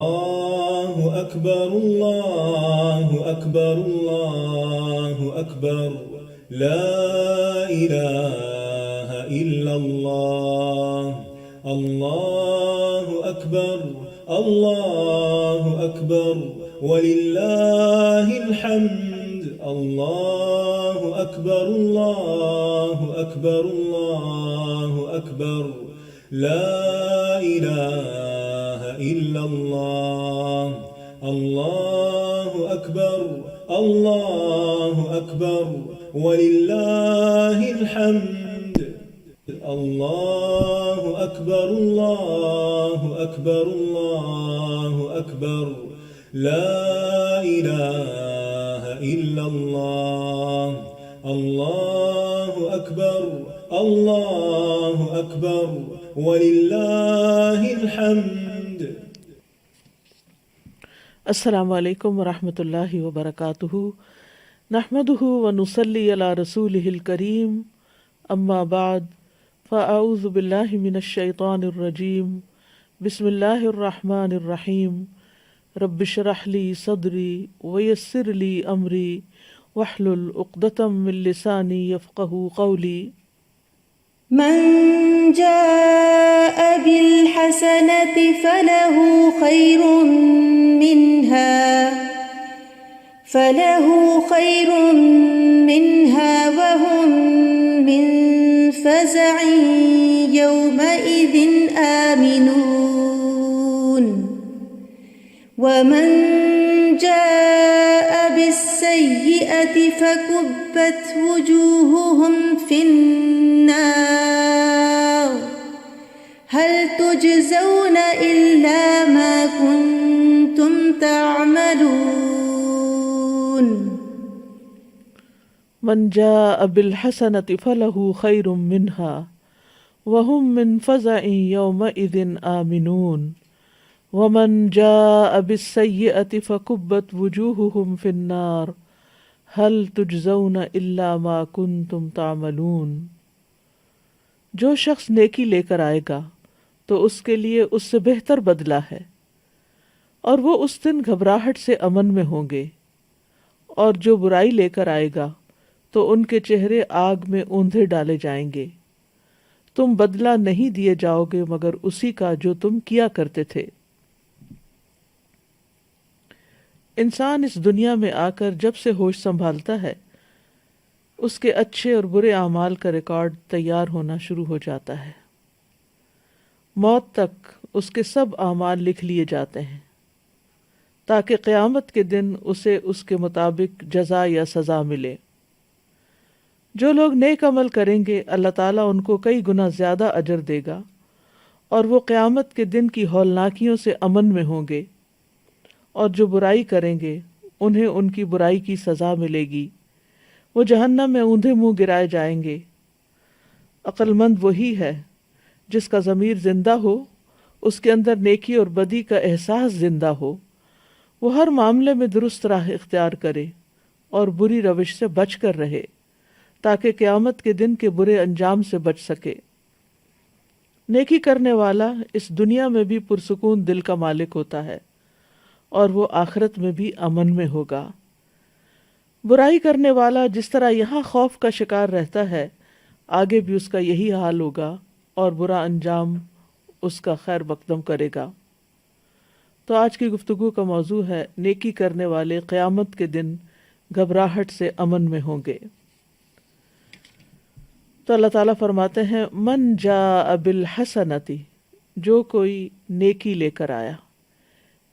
الله أكبر الله أكبر الله أكبر لا إله إلا الله الله أكبر الله أكبر ولله الحمد الله أكبر الله أكبر الله أكبر لا إله إلا الله الله أكبر الله أكبر ولله الحمد الله أكبر الله أكبر الله أكبر لا إله إلا الله الله أكبر الله أكبر وللہ الحمد۔ السلام علیکم ورحمۃ اللہ وبرکاتہ، نحمدہ ونصلی علی رسولہ الکریم، اما بعد فاعوذ باللہ من الشیطان الرجیم، بسم اللہ الرحمن الرحیم، رب اشرح لی صدری ویسر لی امری واحلل عقدۃ من لسانی یفقہوا قولی۔ من جاء بالحسنة فله خير منها وهم من فزع يومئذ آمنون ومن جاء بالسيئة فكبت وجوههم في النار هل تجزون إلا ما كنتم تعملون۔ من جاء بالحسنة فله خير منها وهم من فزع يومئذ آمنون ومن جاء بالسيئة فكبت وجوههم في النار هل تجزون إلا ما كنتم تعملون۔ جو شخص نیکی لے کر آئے گا تو اس کے لیے اس سے بہتر بدلہ ہے، اور وہ اس دن گھبراہٹ سے امن میں ہوں گے، اور جو برائی لے کر آئے گا تو ان کے چہرے آگ میں اوندھے ڈالے جائیں گے۔ تم بدلہ نہیں دیے جاؤ گے مگر اسی کا جو تم کیا کرتے تھے۔ انسان اس دنیا میں آ کر جب سے ہوش سنبھالتا ہے، اس کے اچھے اور برے اعمال کا ریکارڈ تیار ہونا شروع ہو جاتا ہے۔ موت تک اس کے سب اعمال لکھ لیے جاتے ہیں تاکہ قیامت کے دن اسے اس کے مطابق جزا یا سزا ملے۔ جو لوگ نیک عمل کریں گے اللہ تعالیٰ ان کو کئی گنا زیادہ اجر دے گا، اور وہ قیامت کے دن کی ہولناکیوں سے امن میں ہوں گے، اور جو برائی کریں گے انہیں ان کی برائی کی سزا ملے گی، وہ جہنم میں اوندھے منہ گرائے جائیں گے۔ عقل مند وہی ہے جس کا ضمیر زندہ ہو، اس کے اندر نیکی اور بدی کا احساس زندہ ہو، وہ ہر معاملے میں درست راہ اختیار کرے اور بری روش سے بچ کر رہے تاکہ قیامت کے دن کے برے انجام سے بچ سکے۔ نیکی کرنے والا اس دنیا میں بھی پرسکون دل کا مالک ہوتا ہے اور وہ آخرت میں بھی امن میں ہوگا۔ برائی کرنے والا جس طرح یہاں خوف کا شکار رہتا ہے، آگے بھی اس کا یہی حال ہوگا اور برا انجام اس کا خیر مقدم کرے گا۔ تو آج کی گفتگو کا موضوع ہے نیکی کرنے والے قیامت کے دن گھبراہٹ سے امن میں ہوں گے۔ تو اللہ تعالیٰ فرماتے ہیں من جاء بالحسنۃ، جو کوئی نیکی لے کر آیا۔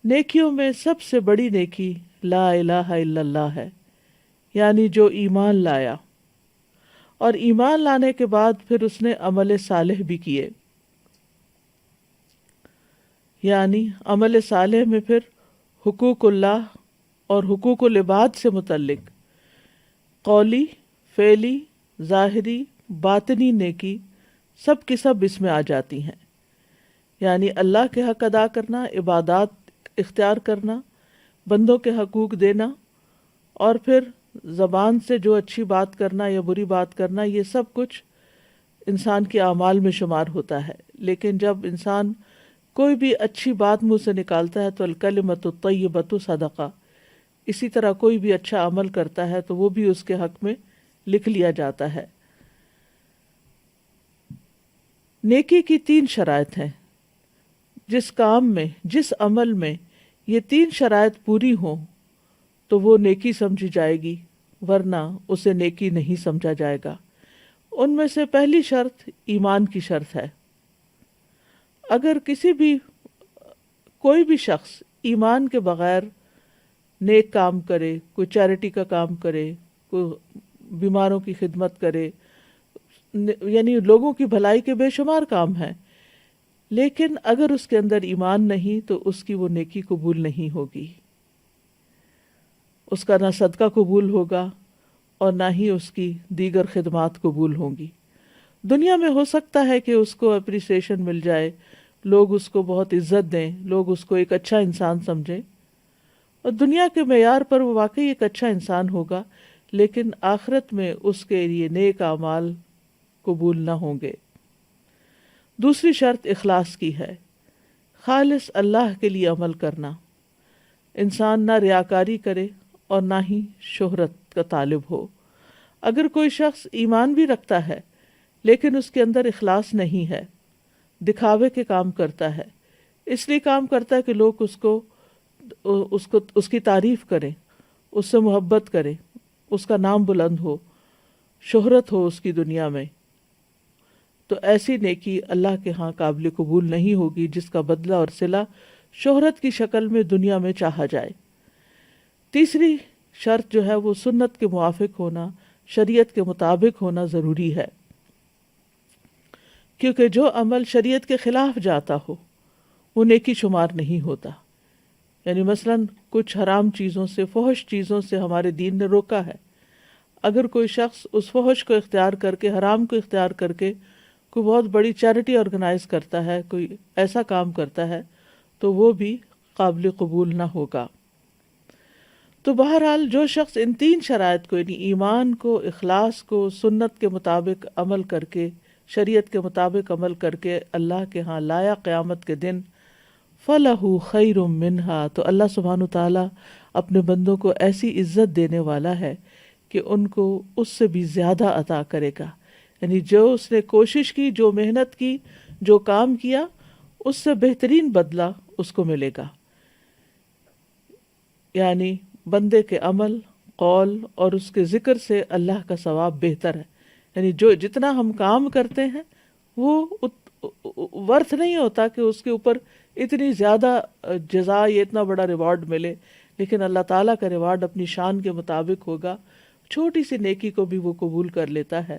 نیکیوں میں سب سے بڑی نیکی لا الہ الا اللہ ہے، یعنی جو ایمان لایا، اور ایمان لانے کے بعد پھر اس نے عمل صالح بھی کیے۔ یعنی عمل صالح میں پھر حقوق اللہ اور حقوق العباد سے متعلق قولی، فعلی، ظاہری، باطنی نیکی سب کی سب اس میں آ جاتی ہیں۔ یعنی اللہ کے حق ادا کرنا، عبادات اختیار کرنا، بندوں کے حقوق دینا، اور پھر زبان سے جو اچھی بات کرنا یا بری بات کرنا، یہ سب کچھ انسان کے اعمال میں شمار ہوتا ہے۔ لیکن جب انسان کوئی بھی اچھی بات منہ سے نکالتا ہے تو الکلمۃ الطیبۃ صدقہ، اسی طرح کوئی بھی اچھا عمل کرتا ہے تو وہ بھی اس کے حق میں لکھ لیا جاتا ہے۔ نیکی کی 3 شرائط ہیں، جس کام میں، جس عمل میں یہ 3 شرائط پوری ہوں تو وہ نیکی سمجھی جائے گی، ورنہ اسے نیکی نہیں سمجھا جائے گا۔ ان میں سے پہلی شرط ایمان کی شرط ہے۔ اگر کوئی بھی شخص ایمان کے بغیر نیک کام کرے، کوئی چیریٹی کا کام کرے، کوئی بیماروں کی خدمت کرے، یعنی لوگوں کی بھلائی کے بے شمار کام ہیں، لیکن اگر اس کے اندر ایمان نہیں تو اس کی وہ نیکی قبول نہیں ہوگی، اس کا نہ صدقہ قبول ہوگا اور نہ ہی اس کی دیگر خدمات قبول ہوں گی۔ دنیا میں ہو سکتا ہے کہ اس کو اپریسیشن مل جائے، لوگ اس کو بہت عزت دیں، لوگ اس کو ایک اچھا انسان سمجھیں، اور دنیا کے معیار پر وہ واقعی ایک اچھا انسان ہوگا، لیکن آخرت میں اس کے لیے نیک اعمال قبول نہ ہوں گے۔ دوسری شرط اخلاص کی ہے، خالص اللہ کے لیے عمل کرنا۔ انسان نہ ریاکاری کرے اور نہ ہی شہرت کا طالب ہو۔ اگر کوئی شخص ایمان بھی رکھتا ہے لیکن اس کے اندر اخلاص نہیں ہے، دکھاوے کے کام کرتا ہے، اس لیے کام کرتا ہے کہ لوگ اس کی تعریف کریں، اس سے محبت کریں، اس کا نام بلند ہو، شہرت ہو اس کی دنیا میں، تو ایسی نیکی اللہ کے ہاں قابل قبول نہیں ہوگی جس کا بدلہ اور صلہ شہرت کی شکل میں دنیا میں چاہا جائے۔ تیسری شرط جو ہے وہ سنت کے موافق ہونا، شریعت کے مطابق ہونا ضروری ہے، کیونکہ جو عمل شریعت کے خلاف جاتا ہو وہ نیکی شمار نہیں ہوتا۔ یعنی مثلاً کچھ حرام چیزوں سے، فحش چیزوں سے ہمارے دین نے روکا ہے، اگر کوئی شخص اس فحش کو اختیار کر کے، حرام کو اختیار کر کے کوئی بہت بڑی چیریٹی آرگنائز کرتا ہے، کوئی ایسا کام کرتا ہے، تو وہ بھی قابل قبول نہ ہوگا۔ تو بہرحال جو شخص ان 3 شرائط کو، یعنی ایمان کو، اخلاص کو، سنت کے مطابق عمل کر کے، شریعت کے مطابق عمل کر کے اللہ کے ہاں لایا قیامت کے دن، فَلَهُ خَيْرٌ مِّنْهَا، تو اللہ سبحانہ تعالیٰ اپنے بندوں کو ایسی عزت دینے والا ہے کہ ان کو اس سے بھی زیادہ عطا کرے گا۔ یعنی جو اس نے کوشش کی، جو محنت کی، جو کام کیا، اس سے بہترین بدلہ اس کو ملے گا۔ یعنی بندے کے عمل، قول اور اس کے ذکر سے اللہ کا ثواب بہتر ہے۔ یعنی جتنا ہم کام کرتے ہیں وہ ورتھ نہیں ہوتا کہ اس کے اوپر اتنی زیادہ جزا یا اتنا بڑا ریوارڈ ملے، لیکن اللہ تعالیٰ کا ریوارڈ اپنی شان کے مطابق ہوگا۔ چھوٹی سی نیکی کو بھی وہ قبول کر لیتا ہے۔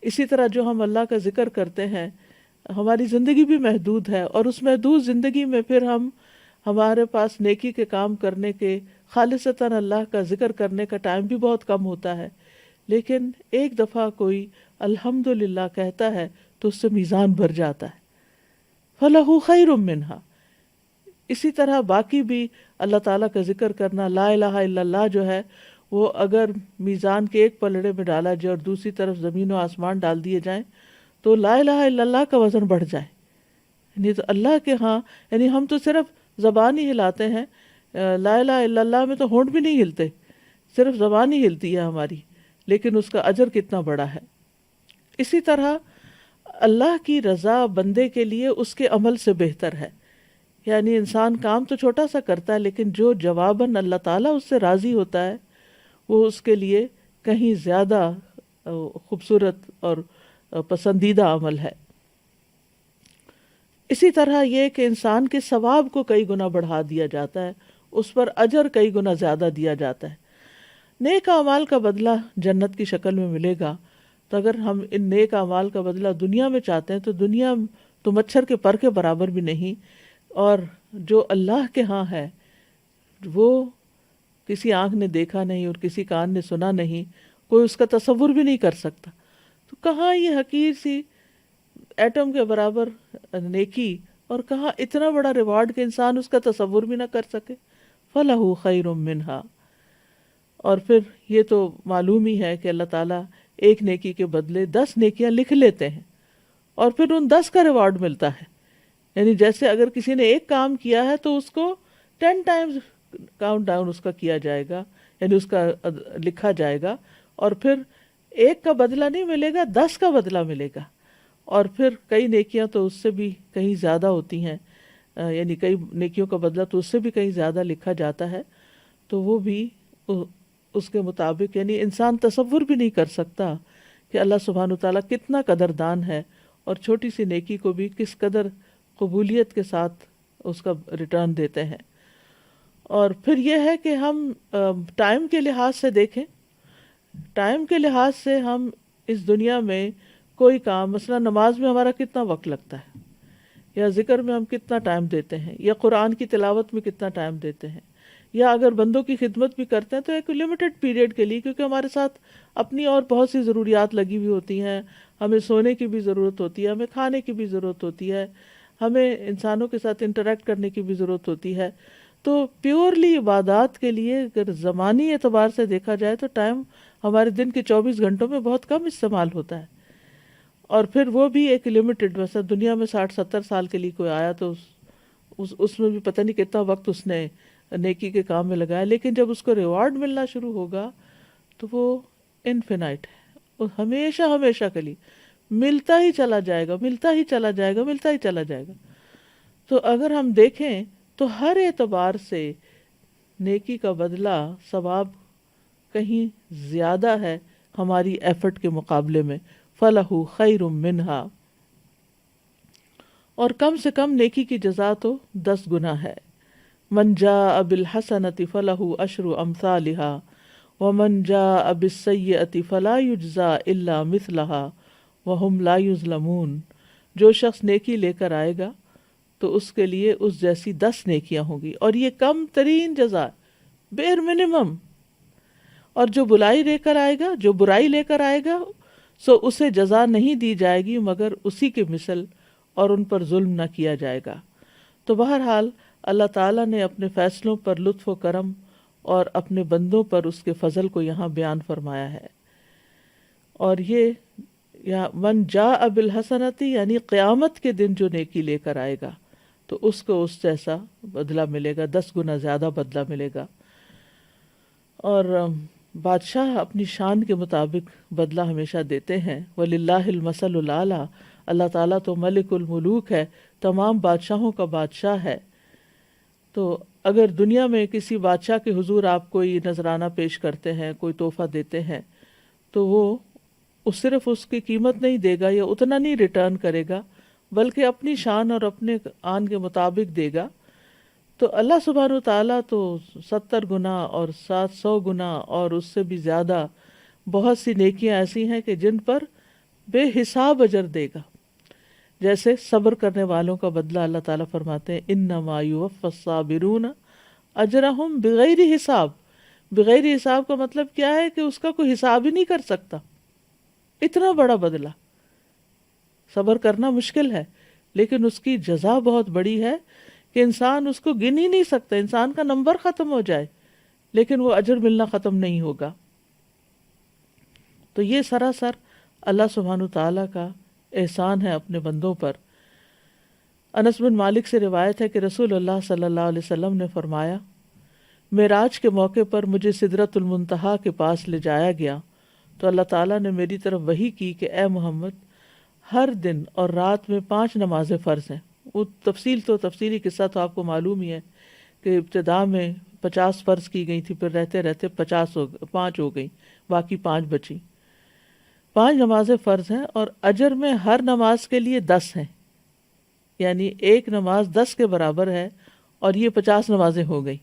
اسی طرح جو ہم اللہ کا ذکر کرتے ہیں، ہماری زندگی بھی محدود ہے، اور اس محدود زندگی میں پھر ہمارے پاس نیکی کے کام کرنے کے، خالصتاً اللہ کا ذکر کرنے کا ٹائم بھی بہت کم ہوتا ہے، لیکن ایک دفعہ کوئی الحمدللہ کہتا ہے تو اس سے میزان بھر جاتا ہے۔ فَلَهُ خَيْرٌ مِّنْهَا۔ اسی طرح باقی بھی اللہ تعالیٰ کا ذکر کرنا، لا الہ الا اللہ جو ہے، وہ اگر میزان کے ایک پلڑے میں ڈالا جائے اور دوسری طرف زمین و آسمان ڈال دیے جائیں تو لا الہ الا اللہ کا وزن بڑھ جائے۔ یعنی تو اللہ کے ہاں، یعنی ہم تو صرف زبان ہی ہلاتے ہیں، لا الہ الا اللہ میں تو ہونٹ بھی نہیں ہلتے، صرف زبان ہی ہلتی ہے ہماری، لیکن اس کا اجر کتنا بڑا ہے۔ اسی طرح اللہ کی رضا بندے کے لیے اس کے عمل سے بہتر ہے۔ یعنی انسان کام تو چھوٹا سا کرتا ہے، لیکن جو جواباً اللہ تعالیٰ اس سے راضی ہوتا ہے وہ اس کے لیے کہیں زیادہ خوبصورت اور پسندیدہ عمل ہے۔ اسی طرح یہ کہ انسان کے ثواب کو کئی گنا بڑھا دیا جاتا ہے، اس پر اجر کئی گنا زیادہ دیا جاتا ہے۔ نیک اعمال کا بدلہ جنت کی شکل میں ملے گا، تو اگر ہم ان نیک اعمال کا بدلہ دنیا میں چاہتے ہیں تو دنیا تو مچھر کے پر کے برابر بھی نہیں، اور جو اللہ کے ہاں ہے وہ کسی آنکھ نے دیکھا نہیں اور کسی کان نے سنا نہیں، کوئی اس کا تصور بھی نہیں کر سکتا۔ تو کہاں یہ حقیر سی ایٹم کے برابر نیکی، اور کہاں اتنا بڑا ریوارڈ کہ انسان اس کا تصور بھی نہ کر سکے۔ فَلَهُ خَيْرٌ مِّنْهَا۔ اور پھر یہ تو معلوم ہی ہے کہ اللہ تعالیٰ ایک نیکی کے بدلے 10 نیکیاں لکھ لیتے ہیں، اور پھر ان 10 کا ریوارڈ ملتا ہے۔ یعنی جیسے اگر کسی نے ایک کام کیا ہے تو اس کو 10 ٹائمز کاؤنٹ ڈاؤن اس کا کیا جائے گا، یعنی اس کا لکھا جائے گا، اور پھر ایک کا بدلہ نہیں ملے گا، 10 کا بدلہ ملے گا، اور پھر کئی نیکیاں تو اس سے بھی کہیں زیادہ ہوتی ہیں، یعنی کئی نیکیوں کا بدلہ تو اس سے بھی کہیں زیادہ لکھا جاتا ہے، تو وہ بھی اس کے مطابق، یعنی انسان تصور بھی نہیں کر سکتا کہ اللہ سبحانہ وتعالیٰ کتنا قدردان ہے، اور چھوٹی سی نیکی کو بھی کس قدر قبولیت کے ساتھ اس کا ریٹرن دیتے ہیں۔ اور پھر یہ ہے کہ ہم ٹائم کے لحاظ سے دیکھیں، ٹائم کے لحاظ سے ہم اس دنیا میں کوئی کام، مثلا نماز میں ہمارا کتنا وقت لگتا ہے، یا ذکر میں ہم کتنا ٹائم دیتے ہیں، یا قرآن کی تلاوت میں کتنا ٹائم دیتے ہیں، یا اگر بندوں کی خدمت بھی کرتے ہیں تو ایک لمیٹڈ پیریڈ کے لیے، کیونکہ ہمارے ساتھ اپنی اور بہت سی ضروریات لگی ہوئی ہوتی ہیں، ہمیں سونے کی بھی ضرورت ہوتی ہے، ہمیں کھانے کی بھی ضرورت ہوتی ہے، ہمیں انسانوں کے ساتھ انٹریکٹ کرنے کی بھی ضرورت ہوتی ہے۔ تو پیورلی عبادات کے لیے اگر زمانی اعتبار سے دیکھا جائے تو ٹائم ہمارے دن کے 24 گھنٹوں میں بہت کم استعمال ہوتا ہے، اور پھر وہ بھی ایک لمیٹڈ، مثلا دنیا میں 60-70 سال کے لیے کوئی آیا تو اس میں بھی پتہ نہیں کتنا وقت اس نے نیکی کے کام میں لگایا، لیکن جب اس کو ریوارڈ ملنا شروع ہوگا تو وہ انفینائٹ ہے، وہ ہمیشہ ہمیشہ کے لیے ملتا ہی چلا جائے گا، ملتا ہی چلا جائے گا، ملتا ہی چلا جائے گا۔ تو اگر ہم دیکھیں تو ہر اعتبار سے نیکی کا بدلہ، ثواب کہیں زیادہ ہے ہماری ایفرٹ کے مقابلے میں، فَلَهُ خَيْرٌ مِّنْهَا، اور کم سے کم نیکی کی جزا تو 10 گنا ہے۔ من جاء بالحسنة فله عشر امثالها ومن جاء بالسیئة فلا یجزى الا مثلها وهم لا یظلمون، جو شخص نیکی لے کر آئے گا تو اس کے لیے اس جیسی 10 نیکیاں ہوں گی، اور یہ کم ترین جزا، بیر منیمم۔ اور جو برائی لے کر آئے گا سو اسے جزا نہیں دی جائے گی مگر اسی کے مثل، اور ان پر ظلم نہ کیا جائے گا۔ تو بہرحال اللہ تعالیٰ نے اپنے فیصلوں پر لطف و کرم اور اپنے بندوں پر اس کے فضل کو یہاں بیان فرمایا ہے، اور یہ من جاء بالحسنۃ یعنی قیامت کے دن جو نیکی لے کر آئے گا تو اس کو اس جیسا بدلہ ملے گا، 10 گنا زیادہ بدلہ ملے گا۔ اور بادشاہ اپنی شان کے مطابق بدلہ ہمیشہ دیتے ہیں، وَلِلَّهِ الْمَثَلُ الْأَعْلَىٰ، اللہ تعالیٰ تو ملک الملوک ہے، تمام بادشاہوں کا بادشاہ ہے۔ تو اگر دنیا میں کسی بادشاہ کے حضور آپ کوئی نذرانہ پیش کرتے ہیں، کوئی تحفہ دیتے ہیں، تو وہ صرف اس کی قیمت نہیں دے گا یا اتنا نہیں ریٹرن کرے گا، بلکہ اپنی شان اور اپنے آن کے مطابق دے گا۔ تو اللہ سبحانہ و تعالیٰ تو 70 گنا اور 700 گنا اور اس سے بھی زیادہ بہت سی نیکیاں ایسی ہیں کہ جن پر بے حساب اجر دے گا۔ جیسے صبر کرنے والوں کا بدلہ اللہ تعالیٰ فرماتے ہیں انما یوفی الصابرون اجرہم بغیر حساب۔ بغیر حساب کا مطلب کیا ہے کہ اس کا کوئی حساب ہی نہیں کر سکتا، اتنا بڑا بدلہ۔ صبر کرنا مشکل ہے لیکن اس کی جزا بہت بڑی ہے کہ انسان اس کو گن ہی نہیں سکتا، انسان کا نمبر ختم ہو جائے لیکن وہ اجر ملنا ختم نہیں ہوگا۔ تو یہ سراسر اللہ سبحانہ تعالیٰ کا احسان ہے اپنے بندوں پر۔ انس بن مالک سے روایت ہے کہ رسول اللہ صلی اللہ علیہ وسلم نے فرمایا، معراج کے موقع پر مجھے سدرۃ المنتہا کے پاس لے جایا گیا تو اللہ تعالیٰ نے میری طرف وحی کی کہ اے محمد، ہر دن اور رات میں 5 نمازیں فرض ہیں۔ وہ تفصیلی قصہ تو آپ کو معلوم ہی ہے کہ ابتدا میں 50 فرض کی گئی تھی، پھر رہتے رہتے 5 ہو گئی، باقی 5 بچی۔ 5 نمازیں فرض ہیں اور اجر میں ہر نماز کے لیے 10 ہیں، یعنی ایک نماز 10 کے برابر ہے، اور یہ 50 نمازیں ہو گئی۔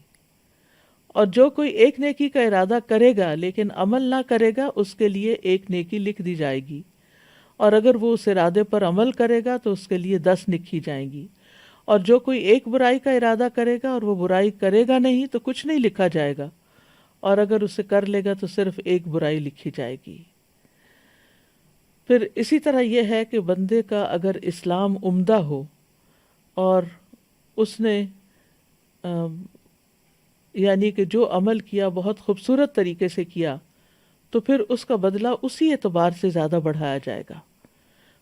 اور جو کوئی ایک نیکی کا ارادہ کرے گا لیکن عمل نہ کرے گا، اس کے لیے ایک نیکی لکھ دی جائے گی، اور اگر وہ اس ارادے پر عمل کرے گا تو اس کے لیے 10 لکھی جائیں گی، اور جو کوئی ایک برائی کا ارادہ کرے گا اور وہ برائی کرے گا نہیں تو کچھ نہیں لکھا جائے گا، اور اگر اسے کر لے گا تو صرف ایک برائی لکھی جائے گی۔ پھر اسی طرح یہ ہے کہ بندے کا اگر اسلام عمدہ ہو اور اس نے یعنی کہ جو عمل کیا بہت خوبصورت طریقے سے کیا، تو پھر اس کا بدلہ اسی اعتبار سے زیادہ بڑھایا جائے گا۔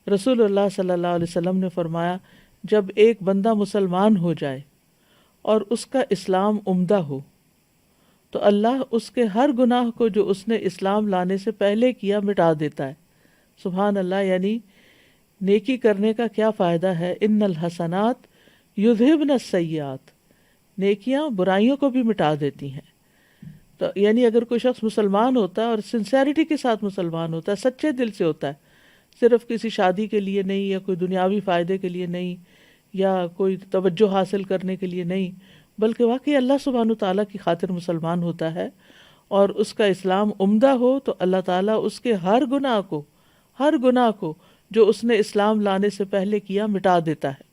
رسول اللہ صلی اللہ علیہ وسلم نے فرمایا، جب ایک بندہ مسلمان ہو جائے اور اس کا اسلام عمدہ ہو تو اللہ اس کے ہر گناہ کو جو اس نے اسلام لانے سے پہلے کیا مٹا دیتا ہے. سبحان اللہ. یعنی نیکی کرنے کا کیا فائدہ ہے؟ ان الحسنات یذہبن السیئات، نیکیاں برائیوں کو بھی مٹا دیتی ہیں. تو یعنی اگر کوئی شخص مسلمان ہوتا ہے اور سنسیریٹی کے ساتھ مسلمان ہوتا ہے، سچے دل سے ہوتا ہے، صرف کسی شادی کے لیے نہیں، یا کوئی دنیاوی فائدے کے لیے نہیں، یا کوئی توجہ حاصل کرنے کے لیے نہیں، بلکہ واقعی اللہ سبحانہ تعالیٰ کی خاطر مسلمان ہوتا ہے اور اس کا اسلام عمدہ ہو، تو اللہ تعالیٰ اس کے ہر گناہ کو جو اس نے اسلام لانے سے پہلے کیا مٹا دیتا ہے.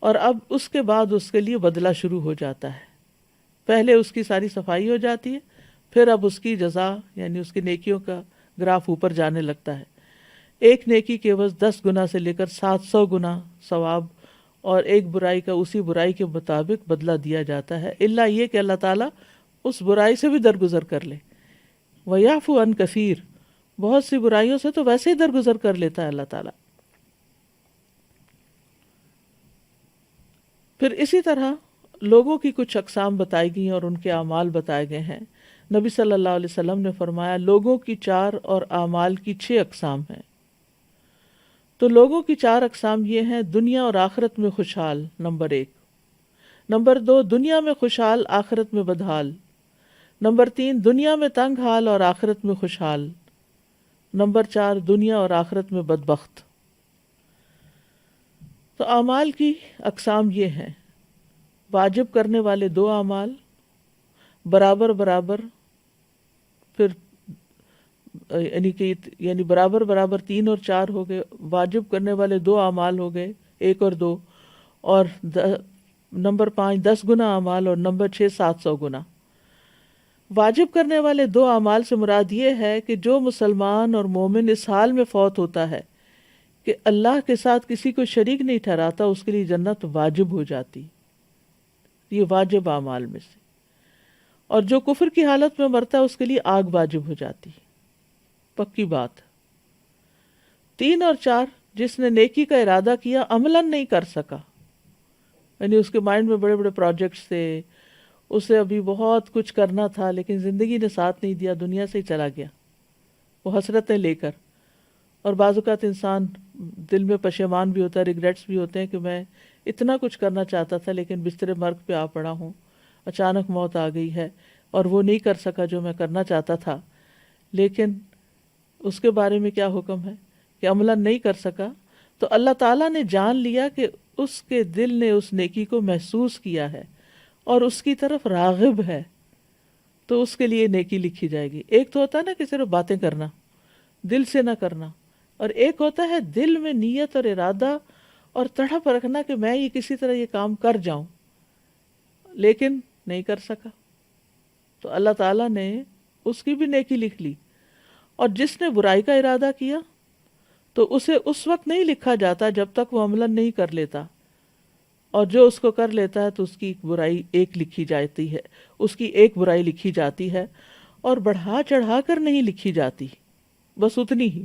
اور اب اس کے بعد اس کے لیے بدلہ شروع ہو جاتا ہے. پہلے اس کی ساری صفائی ہو جاتی ہے، پھر اب اس کی جزا یعنی اس کی نیکیوں کا گراف اوپر جانے لگتا ہے. ایک نیکی کے عوض 10 گنا سے لے کر 700 گنا ثواب، اور ایک برائی کا اسی برائی کے مطابق بدلہ دیا جاتا ہے، الا یہ کہ اللہ تعالیٰ اس برائی سے بھی درگزر کر لے. وَيَعْفُو عَنْ كَثِيرٍ، بہت سی برائیوں سے تو ویسے ہی درگزر کر لیتا ہے اللہ تعالیٰ. پھر اسی طرح لوگوں کی کچھ اقسام بتائی گئی اور ان کے اعمال بتائے گئے ہیں. نبی صلی اللہ علیہ وسلم نے فرمایا لوگوں کی 4 اور اعمال کی 6 اقسام ہیں. تو لوگوں کی 4 اقسام یہ ہیں: دنیا اور آخرت میں خوشحال، نمبر 1. نمبر 2، دنیا میں خوشحال آخرت میں بدحال. نمبر 3، دنیا میں تنگ حال اور آخرت میں خوشحال. نمبر 4، دنیا اور آخرت میں بدبخت. تو اعمال کی اقسام یہ ہیں: واجب کرنے والے 2 اعمال، برابر برابر، پھر یعنی برابر برابر 3 اور 4 ہو گئے. واجب کرنے والے 2 اعمال ہو گئے، 1 اور 2. اور نمبر 5 10 گنا اعمال، اور نمبر 6 700 گنا. واجب کرنے والے 2 اعمال سے مراد یہ ہے کہ جو مسلمان اور مومن اس حال میں فوت ہوتا ہے کہ اللہ کے ساتھ کسی کو شریک نہیں ٹھہراتا، اس کے لیے جنت واجب ہو جاتی. یہ واجب اعمال میں سے. اور جو کفر کی حالت میں مرتا ہے اس کے لیے آگ واجب ہو جاتی، پکی بات. 3 اور 4، جس نے نیکی کا ارادہ کیا عملاً نہیں کر سکا، یعنی اس کے مائنڈ میں بڑے بڑے پروجیکٹس تھے، اسے ابھی بہت کچھ کرنا تھا لیکن زندگی نے ساتھ نہیں دیا، دنیا سے ہی چلا گیا وہ حسرتیں لے کر. اور بعض اوقات انسان دل میں پشیمان بھی ہوتا ہے، ریگریٹس بھی ہوتے ہیں کہ میں اتنا کچھ کرنا چاہتا تھا لیکن بستر مرگ پہ آ پڑا ہوں، اچانک موت آ گئی ہے اور وہ نہیں کر سکا جو میں کرنا چاہتا تھا. لیکن اس کے بارے میں کیا حکم ہے کہ عملاً نہیں کر سکا، تو اللہ تعالیٰ نے جان لیا کہ اس کے دل نے اس نیکی کو محسوس کیا ہے اور اس کی طرف راغب ہے، تو اس کے لیے نیکی لکھی جائے گی. ایک تو ہوتا ہے نا کہ صرف باتیں کرنا، دل سے نہ کرنا، اور ایک ہوتا ہے دل میں نیت اور ارادہ اور تڑپ رکھنا کہ میں یہ کسی طرح یہ کام کر جاؤں لیکن نہیں کر سکا، تو اللہ تعالیٰ نے اس کی بھی نیکی لکھ لی. اور جس نے برائی کا ارادہ کیا تو اسے اس وقت نہیں لکھا جاتا جب تک وہ عملاً نہیں کر لیتا، اور جو اس کو کر لیتا ہے تو اس کی برائی ایک لکھی جاتی ہے، اس کی ایک برائی لکھی جاتی ہے، اور بڑھا چڑھا کر نہیں لکھی جاتی، بس اتنی ہی.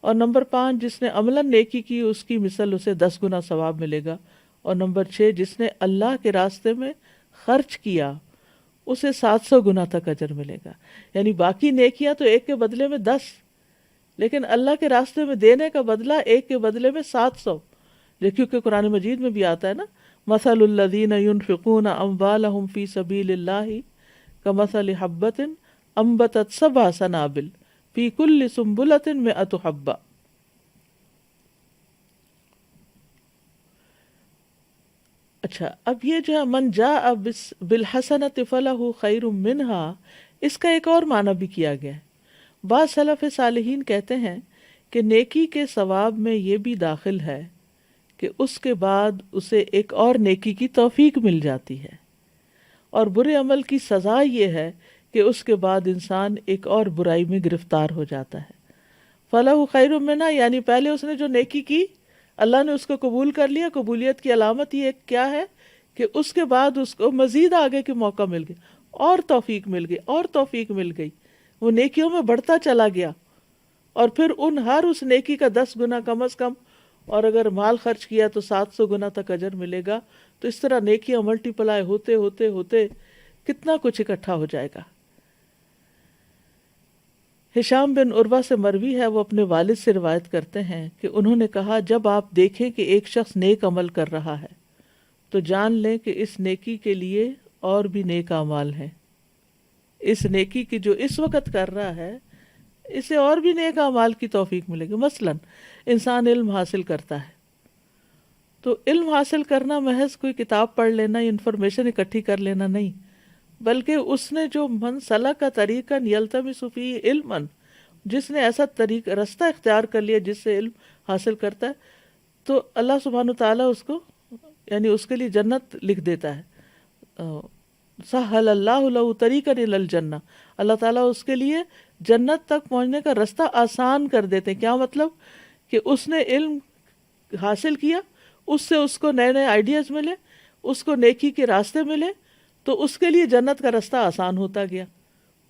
اور نمبر 5، جس نے عملاً نیکی کی اس کی مثل اسے 10 گنا ثواب ملے گا. اور نمبر 6، جس نے اللہ کے راستے میں خرچ کیا اسے 700 گنا تک اجر ملے گا. یعنی باقی نیکیاں تو ایک کے بدلے میں 10، لیکن اللہ کے راستے میں دینے کا بدلہ ایک کے بدلے میں 700. کیونکہ قرآن مجید میں بھی آتا ہے نا، مثل الذین ينفقون اموالهم فی سبیل اللہ کمثل حبۃ انبتت 7 سنابل فی کل سنبلۃ 100 حبہ. اچھا، اب یہ جو ہے من جاء بالحسنۃ فلہ خیر منہا، اس کا ایک اور معنی بھی کیا گیا ہے. بعض سلف صالحین کہتے ہیں کہ نیکی کے ثواب میں یہ بھی داخل ہے کہ اس کے بعد اسے ایک اور نیکی کی توفیق مل جاتی ہے، اور برے عمل کی سزا یہ ہے کہ اس کے بعد انسان ایک اور برائی میں گرفتار ہو جاتا ہے. فلاح خیر منہا یعنی پہلے اس نے جو نیکی کی اللہ نے اس کو قبول کر لیا. قبولیت کی علامت یہ کیا ہے کہ اس کے بعد اس کو مزید آگے کے موقع مل گئے، اور توفیق مل گئی، اور توفیق مل گئی، وہ نیکیوں میں بڑھتا چلا گیا، اور پھر ہر اس نیکی کا 10 گنا کم از کم اور اگر مال خرچ کیا تو 700 گنا تک اجر ملے گا. تو اس طرح نیکیاں ملٹی پلائی ہوتے ہوتے ہوتے کتنا کچھ اکٹھا ہو جائے گا. ہشام بن عروہ سے مروی ہے، وہ اپنے والد سے روایت کرتے ہیں کہ انہوں نے کہا جب آپ دیکھیں کہ ایک شخص نیک عمل کر رہا ہے تو جان لیں کہ اس نیکی کے لیے اور بھی نیک اعمال ہیں. اس نیکی کی جو اس وقت کر رہا ہے اسے اور بھی نیک اعمال کی توفیق ملے گی. مثلا انسان علم حاصل کرتا ہے تو علم حاصل کرنا محض کوئی کتاب پڑھ لینا یا انفارمیشن اکٹھی کر لینا نہیں، بلکہ اس نے جو من سلک کا طریقہ یلتمس فیہ علما، جس نے ایسا رستہ اختیار کر لیا جس سے علم حاصل کرتا ہے، تو اللہ سبحانہ تعالیٰ اس کو یعنی اس کے لیے جنت لکھ دیتا ہے. سہل اللہ لہ طریقا الی الجنہ، اللہ تعالیٰ اس کے لیے جنت تک پہنچنے کا رستہ آسان کر دیتے ہیں. کیا مطلب؟ کہ اس نے علم حاصل کیا، اس سے اس کو نئے نئے آئیڈیاز ملے، اس کو نیکی کے راستے ملے، تو اس کے لیے جنت کا رستہ آسان ہوتا گیا.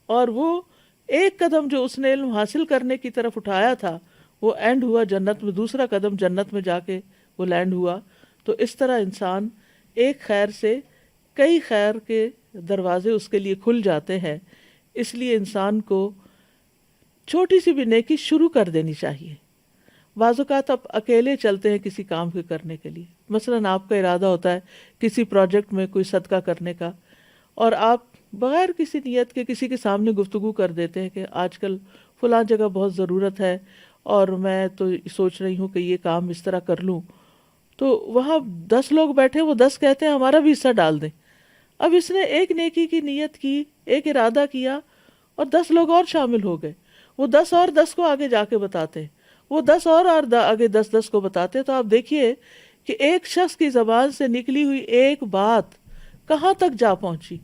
اور وہ ایک قدم جو اس نے علم حاصل کرنے کی طرف اٹھایا تھا وہ اینڈ ہوا جنت میں، دوسرا قدم جنت میں جا کے وہ لینڈ ہوا. تو اس طرح انسان ایک خیر سے کئی خیر کے دروازے اس کے لیے کھل جاتے ہیں. اس لیے انسان کو چھوٹی سی بھی نیکی شروع کر دینی چاہیے. بعض اوقات آپ اکیلے چلتے ہیں کسی کام کے کرنے کے لیے، مثلاً آپ کا ارادہ ہوتا ہے کسی پروجیکٹ میں کوئی صدقہ کرنے کا، اور آپ بغیر کسی نیت کے کسی کے سامنے گفتگو کر دیتے ہیں کہ آج کل فلاں جگہ بہت ضرورت ہے اور میں تو سوچ رہی ہوں کہ یہ کام اس طرح کر لوں. تو وہاں 10 لوگ بیٹھے، وہ 10 کہتے ہیں ہمارا بھی حصہ ڈال دیں. اب اس نے ایک نیکی کی نیت کی، ایک ارادہ کیا، اور 10 لوگ اور شامل ہو گئے. وہ 10 اور 10 کو آگے جا کے بتاتے، وہ 10 اور آگے 10 کو بتاتے. تو آپ دیکھیے کہ ایک شخص کی زبان سے نکلی ہوئی ایک بات کہاں تک جا پہنچی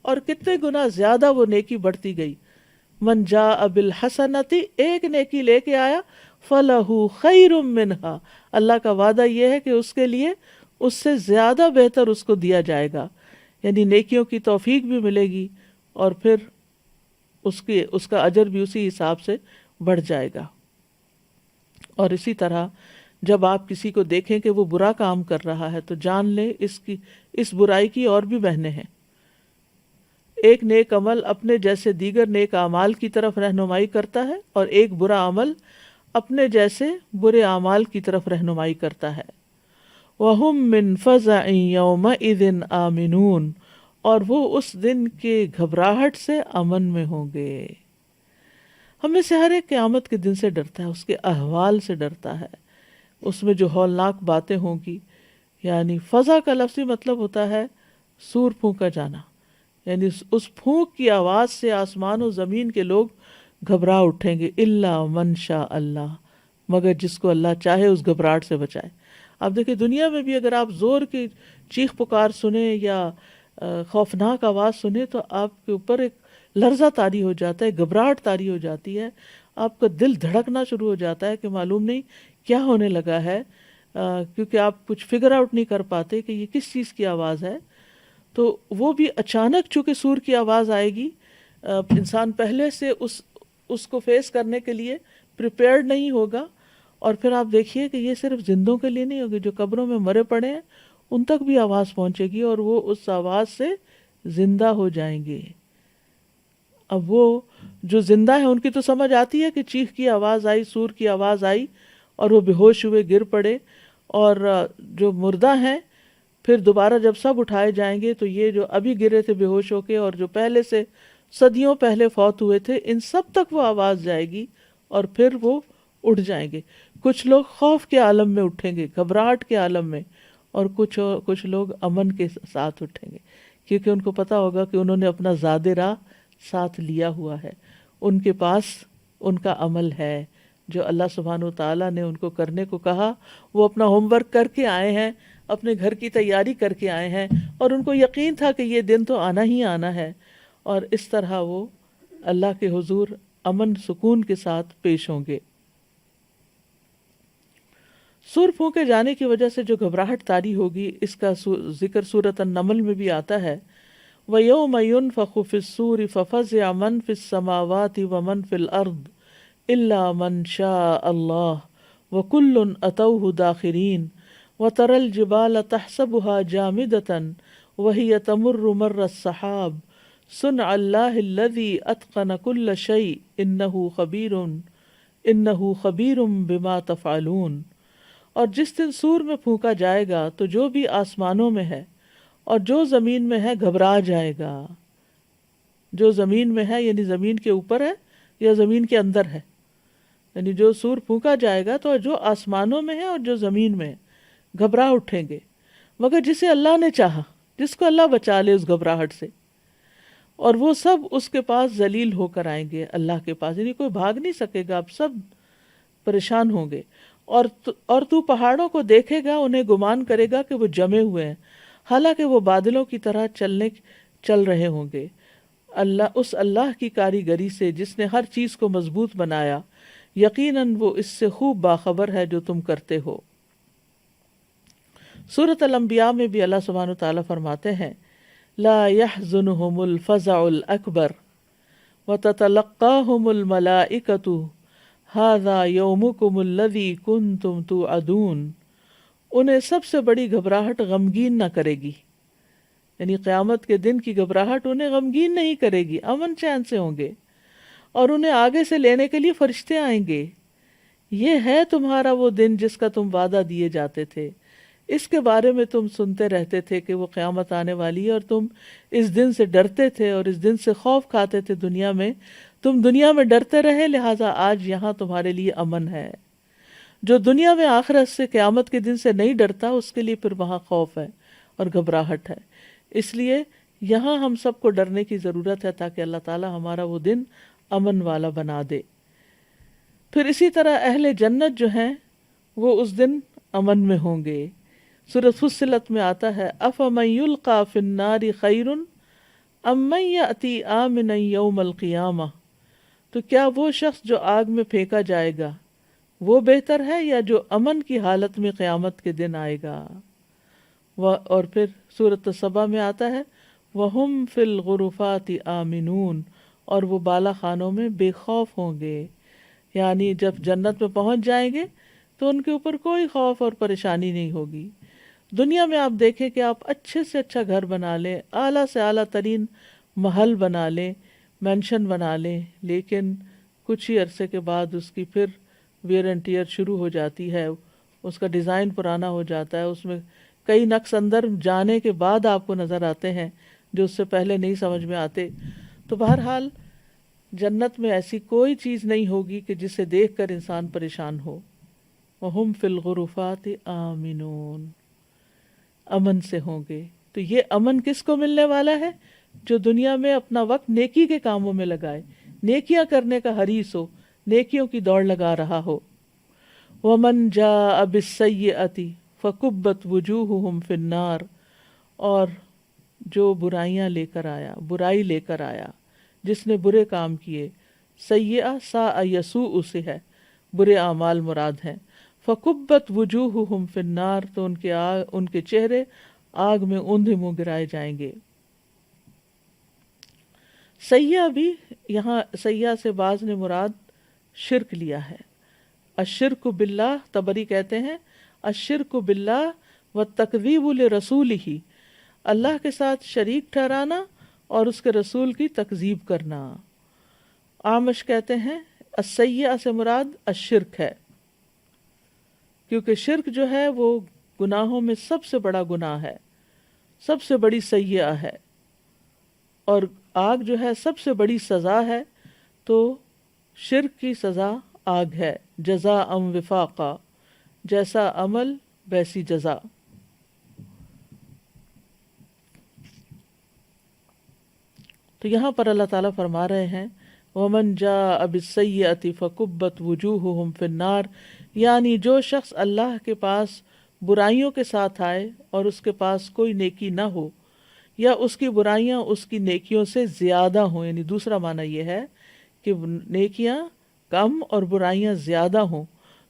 اور کتنے گنا زیادہ وہ نیکی بڑھتی گئی. من جاء بالحسنۃ، ایک نیکی لے کے آیا، فلہ خیر منہا، اللہ کا وعدہ یہ ہے کہ اس کے لیے اس سے زیادہ بہتر اس کو دیا جائے گا. یعنی نیکیوں کی توفیق بھی ملے گی اور پھر اس کا اجر بھی اسی حساب سے بڑھ جائے گا. اور اسی طرح جب آپ کسی کو دیکھیں کہ وہ برا کام کر رہا ہے تو جان لیں اس برائی کی اور بھی بہنیں ہیں. ایک نیک عمل اپنے جیسے دیگر نیک اعمال کی طرف رہنمائی کرتا ہے، اور ایک برا عمل اپنے جیسے برے اعمال کی طرف رہنمائی کرتا ہے. وَهُمْ مِنْ فَزَعٍ يَوْمَئِذٍ آمِنُونَ، اور وہ اس دن کے گھبراہٹ سے امن میں ہوں گے. ہمیں سے ہر ایک قیامت کے دن سے ڈرتا ہے، اس کے احوال سے ڈرتا ہے. اس میں جو ہولناک باتیں ہوں گی، یعنی فضا کا لفظی مطلب ہوتا ہے سور پھونکا جانا، یعنی اس پھونک کی آواز سے آسمان و زمین کے لوگ گھبرا اٹھیں گے. الا من شاء اللہ، مگر جس کو اللہ چاہے اس گھبراہٹ سے بچائے. آپ دیکھیں دنیا میں بھی اگر آپ زور کی چیخ پکار سنیں یا خوفناک آواز سنیں تو آپ کے اوپر ایک لرزہ طاری ہو جاتا ہے، گھبراہٹ طاری ہو جاتی ہے، آپ کا دل دھڑکنا شروع ہو جاتا ہے کہ معلوم نہیں کیا ہونے لگا ہے، کیونکہ آپ کچھ فگر آؤٹ نہیں کر پاتے کہ یہ کس چیز کی آواز ہے. تو وہ بھی اچانک چونکہ سور کی آواز آئے گی، انسان پہلے سے اس کو فیس کرنے کے لیے پریپیئرڈ نہیں ہوگا. اور پھر آپ دیکھیے کہ یہ صرف زندوں کے لیے نہیں ہوگی، جو قبروں میں مرے پڑے ہیں ان تک بھی آواز پہنچے گی اور وہ اس آواز سے زندہ ہو جائیں گے. اب وہ جو زندہ ہیں ان کی تو سمجھ آتی ہے کہ چیخ کی آواز آئی، سور کی آواز آئی اور وہ بے ہوش ہوئے گر پڑے. اور جو مردہ ہیں پھر دوبارہ جب سب اٹھائے جائیں گے تو یہ جو ابھی گرے تھے بے ہوش ہو کے اور جو پہلے سے صدیوں پہلے فوت ہوئے تھے، ان سب تک وہ آواز جائے گی اور پھر وہ اٹھ جائیں گے. کچھ لوگ خوف کے عالم میں اٹھیں گے، گھبراہٹ کے عالم میں، اور کچھ لوگ امن کے ساتھ اٹھیں گے، کیونکہ ان کو پتہ ہوگا کہ انہوں نے اپنا زاد راہ ساتھ لیا ہوا ہے. ان کے پاس ان کا عمل ہے جو اللہ سبحانہ وتعالیٰ نے ان کو کرنے کو کہا. وہ اپنا ہوم ورک کر کے آئے ہیں، اپنے گھر کی تیاری کر کے آئے ہیں، اور ان کو یقین تھا کہ یہ دن تو آنا ہی آنا ہے. اور اس طرح وہ اللہ کے حضور امن سکون کے ساتھ پیش ہوں گے. سور پھونکے جانے کی وجہ سے جو گھبراہٹ طاری ہوگی، اس کا ذکر سورۃ النمل میں بھی آتا ہے. وَيَوْمَ يُنفَخُ فِي الصُّورِ فَفَزِعَ مَنْ فِي السَّمَاوَاتِ وَمَنْ فِي الْأَرْضِ إِلَّا مَنْ شَاءَ اللَّهُ وَكُلٌّ أَتَوْهُ دَاخِرِينَ وَتَرَى الْجِبَالَ تَحْسَبُهَا جَامِدَةً وَهِيَ تَمُرُّ مَرَّ السَّحَابِ صُنْعَ اللَّهِ الَّذِي أَتْقَنَ كُلَّ شَيْءٍ إِنَّهُ خَبِيرٌ بِمَا تَفْعَلُونَ۔ اور جس دن سور میں پھونکا جائے گا تو جو بھی آسمانوں میں ہے اور جو زمین میں ہے گھبرا جائے گا۔ جو زمین میں ہے یعنی زمین کے اوپر ہے یا زمین کے اندر ہے، یعنی جو سور پھونکا جائے گا تو جو آسمانوں میں ہے اور جو زمین میں ہے گھبرا اٹھیں گے، مگر جسے اللہ نے چاہا، جس کو اللہ بچا لے اس گھبراہٹ سے، اور وہ سب اس کے پاس ذلیل ہو کر آئیں گے اللہ کے پاس، یعنی کوئی بھاگ نہیں سکے گا، اب سب پریشان ہوں گے۔ اور تو پہاڑوں کو دیکھے گا، انہیں گمان کرے گا کہ وہ جمے ہوئے ہیں، حالانکہ وہ بادلوں کی طرح چل رہے ہوں گے۔ اس اللہ کی کاریگری سے جس نے ہر چیز کو مضبوط بنایا، یقیناً وہ اس سے خوب باخبر ہے جو تم کرتے ہو۔ سورۃ الانبیاء میں بھی اللہ سبحانہ وتعالیٰ فرماتے ہیں لا يحزنهم الفزع الاکبر وتتلقاهم الملائکۃ ھذا یومکم الذی کنتم توعدون۔ انہیں سب سے بڑی گھبراہٹ غمگین نہ کرے گی، یعنی قیامت کے دن کی گھبراہٹ انہیں غمگین نہیں کرے گی، امن چین سے ہوں گے، اور انہیں آگے سے لینے کے لیے فرشتے آئیں گے۔ یہ ہے تمہارا وہ دن جس کا تم وعدہ دیے جاتے تھے، اس کے بارے میں تم سنتے رہتے تھے کہ وہ قیامت آنے والی ہے، اور تم اس دن سے ڈرتے تھے اور اس دن سے خوف کھاتے تھے دنیا میں، تم دنیا میں ڈرتے رہے، لہٰذا آج یہاں تمہارے لیے امن ہے۔ جو دنیا میں آخرت سے، قیامت کے دن سے نہیں ڈرتا، اس کے لیے پھر وہاں خوف ہے اور گھبراہٹ ہے۔ اس لیے یہاں ہم سب کو ڈرنے کی ضرورت ہے تاکہ اللہ تعالی ہمارا وہ دن امن والا بنا دے۔ پھر اسی طرح اہل جنت جو ہیں وہ اس دن امن میں ہوں گے۔ سورۃ فصلت میں آتا ہے افمن یلقی فی النار خیر ام من یأتی آمنا یوم القیامہ، تو کیا وہ شخص جو آگ میں پھینکا جائے گا وہ بہتر ہے یا جو امن کی حالت میں قیامت کے دن آئے گا۔ اور پھر سورۃ سبا میں آتا ہے وَهُمْ فِي الْغُرُفَاتِ آمِنُونَ، اور وہ بالا خانوں میں بے خوف ہوں گے، یعنی جب جنت میں پہنچ جائیں گے تو ان کے اوپر کوئی خوف اور پریشانی نہیں ہوگی۔ دنیا میں آپ دیکھیں کہ آپ اچھے سے اچھا گھر بنا لیں، اعلیٰ سے اعلیٰ ترین محل بنا لیں، مینشن بنا لیں، لیکن کچھ ہی عرصے کے بعد اس کی پھر ویئر اینڈ ٹیئر شروع ہو جاتی ہے، اس کا ڈیزائن پرانا ہو جاتا ہے، اس میں کئی نقص اندر جانے کے بعد آپ کو نظر آتے ہیں جو اس سے پہلے نہیں سمجھ میں آتے۔ تو بہرحال جنت میں ایسی کوئی چیز نہیں ہوگی کہ جسے دیکھ کر انسان پریشان ہو۔ وَهُمْ فِي الْغُرُفَاتِ آمِنُونَ، امن سے ہوں گے۔ تو یہ امن کس کو ملنے والا ہے؟ جو دنیا میں اپنا وقت نیکی کے کاموں میں لگائے، نیکیاں کرنے کا حریص ہو، نیکیوں کی دوڑ لگا رہا ہو۔ وَمَنْ جَاءَ بِالسَّيِّئَةِ فَكُبَّتْ وُجُوهُهُمْ فِي النَّارِ، اور جو برائیاں لے کر آیا، برائی لے کر آیا، جس نے برے کام کیے، سیئہ ساء یسوء سے ہے، برے اعمال مراد ہیں۔ فَكُبَّتْ وُجُوهُهُمْ فِي النَّارِ، تو ان کے چہرے آگ میں اوندھے منہ گرائے جائیں گے۔ سیئہ بھی یہاں سیئہ سے بعض نے مراد شرک لیا ہے۔ الشرک باللہ، طبری کہتے ہیں الشرک باللہ والتکذیب لرسولہ، اللہ کے ساتھ شریک ٹھہرانا اور اس کے رسول کی تکذیب کرنا۔ اعمش کہتے ہیں السیئہ سے مراد الشرک ہے، کیونکہ شرک جو ہے وہ گناہوں میں سب سے بڑا گناہ ہے، سب سے بڑی سیئہ ہے، اور آگ جو ہے سب سے بڑی سزا ہے۔ تو شرک کی سزا آگ ہے، جزاء وفاقا، جیسا عمل ویسی جزا۔ تو یہاں پر اللہ تعالیٰ فرما رہے ہیں وَمَنْ جَاءَ بِالسَّيِّئَةِ فَكُبَّتْ وُجُوهُهُمْ فِي النَّارِ، یعنی جو شخص اللہ کے پاس برائیوں کے ساتھ آئے اور اس کے پاس کوئی نیکی نہ ہو، یا اس کی برائیاں اس کی نیکیوں سے زیادہ ہوں، یعنی دوسرا معنی یہ ہے کہ نیکیاں کم اور برائیاں زیادہ ہوں،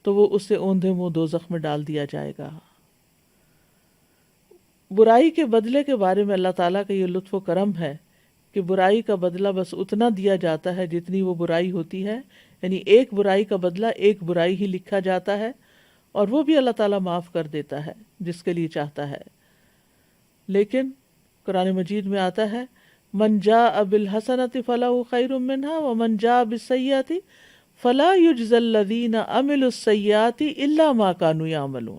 تو وہ اسے اوندھے منہ دوزخ میں ڈال دیا جائے گا۔ برائی کے بدلے کے بارے میں اللہ تعالیٰ کا یہ لطف و کرم ہے کہ برائی کا بدلہ بس اتنا دیا جاتا ہے جتنی وہ برائی ہوتی ہے، یعنی ایک برائی کا بدلہ ایک برائی ہی لکھا جاتا ہے، اور وہ بھی اللہ تعالیٰ معاف کر دیتا ہے جس کے لیے چاہتا ہے. لیکن قرآن مجید میں آتا ہے من جاء بالحسنۃ فلہ خیر منہا ومن جاء بالسیئۃ فلا یجزی الذین عملوا السیئات الا ما کانوا یعملون،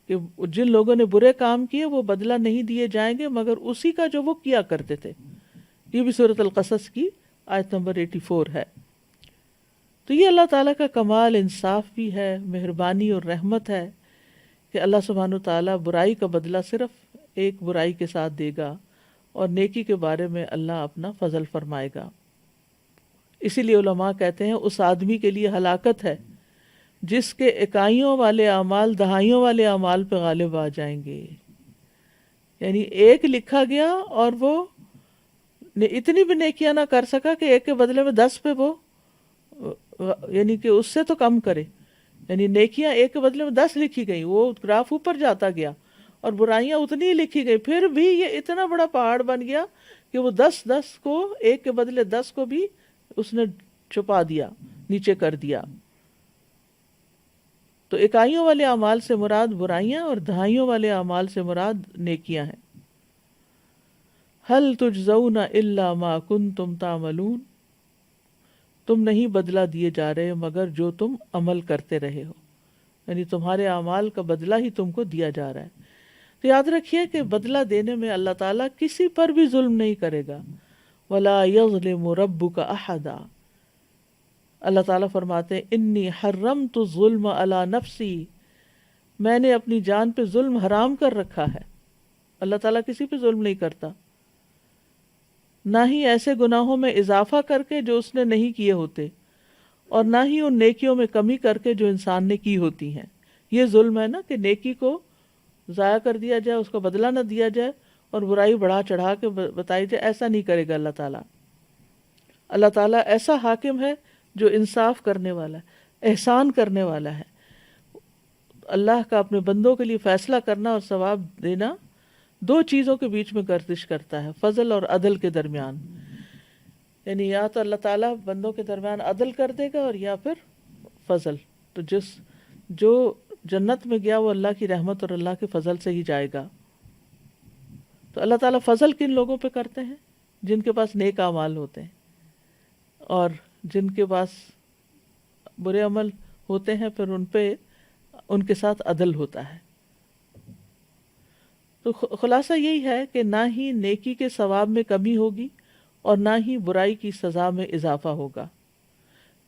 کہ جن لوگوں نے برے کام کیے وہ بدلہ نہیں دیے جائیں گے مگر اسی کا جو وہ کیا کرتے تھے. یہ بھی سورۃ القصص کی آیت نمبر 84 ہے. تو یہ اللہ تعالیٰ کا کمال انصاف بھی ہے، مہربانی اور رحمت ہے کہ اللہ سبحانہ تعالیٰ برائی کا بدلہ صرف ایک برائی کے ساتھ دے گا اور نیکی کے بارے میں اللہ اپنا فضل فرمائے گا. اسی لیے علماء کہتے ہیں اس آدمی کے لیے ہلاکت ہے جس کے اکائیوں والے اعمال دہائیوں والے اعمال پہ غالب آ جائیں گے. یعنی ایک لکھا گیا اور وہ اتنی بھی نیکیاں نہ کر سکا کہ ایک کے بدلے میں 10 پہ وہ یعنی کہ اس سے تو کم کرے. یعنی نیکیاں ایک کے بدلے میں 10 لکھی گئی، وہ گراف اوپر جاتا گیا، اور برائیاں اتنی ہی لکھی گئی، پھر بھی یہ اتنا بڑا پہاڑ بن گیا کہ وہ 10 کو ایک کے بدلے 10 کو بھی اس نے چھپا دیا، نیچے کر دیا. تو اکائیوں والے اعمال سے مراد برائیاں اور دہائیوں والے اعمال سے مراد نیکیاں ہیں. هل تجزون الا ما کنتم تعملون، تم نہیں بدلہ دیے جا رہے مگر جو تم عمل کرتے رہے ہو، یعنی تمہارے اعمال کا بدلہ ہی تم کو دیا جا رہا ہے. تو یاد رکھیے کہ بدلہ دینے میں اللہ تعالیٰ کسی پر بھی ظلم نہیں کرے گا. ولا یظلم ربک احدا، اللہ تعالیٰ فرماتے ہیں انی حرمت الظلم علی نفسی، میں نے اپنی جان پہ ظلم حرام کر رکھا ہے. اللہ تعالیٰ کسی پہ ظلم نہیں کرتا، نہ ہی ایسے گناہوں میں اضافہ کر کے جو اس نے نہیں کیے ہوتے، اور نہ ہی ان نیکیوں میں کمی کر کے جو انسان نے کی ہوتی ہیں. یہ ظلم ہے نا کہ نیکی کو ضائع کر دیا جائے، اس کا بدلہ نہ دیا جائے، اور برائی بڑھا چڑھا کے بتائی جائے. ایسا نہیں کرے گا اللہ تعالیٰ. اللہ تعالیٰ ایسا حاکم ہے جو انصاف کرنے والا ہے، احسان کرنے والا ہے. اللہ کا اپنے بندوں کے لیے فیصلہ کرنا اور ثواب دینا 2 چیزوں کے بیچ میں گردش کرتا ہے، فضل اور عدل کے درمیان. یعنی یا تو اللہ تعالیٰ بندوں کے درمیان عدل کر دے گا اور یا پھر فضل. تو جو جنت میں گیا وہ اللہ کی رحمت اور اللہ کے فضل سے ہی جائے گا. تو اللہ تعالیٰ فضل کن لوگوں پہ کرتے ہیں؟ جن کے پاس نیک اعمال ہوتے ہیں، اور جن کے پاس برے عمل ہوتے ہیں پھر ان کے ساتھ عدل ہوتا ہے. تو خلاصہ یہی ہے کہ نہ ہی نیکی کے ثواب میں کمی ہوگی اور نہ ہی برائی کی سزا میں اضافہ ہوگا.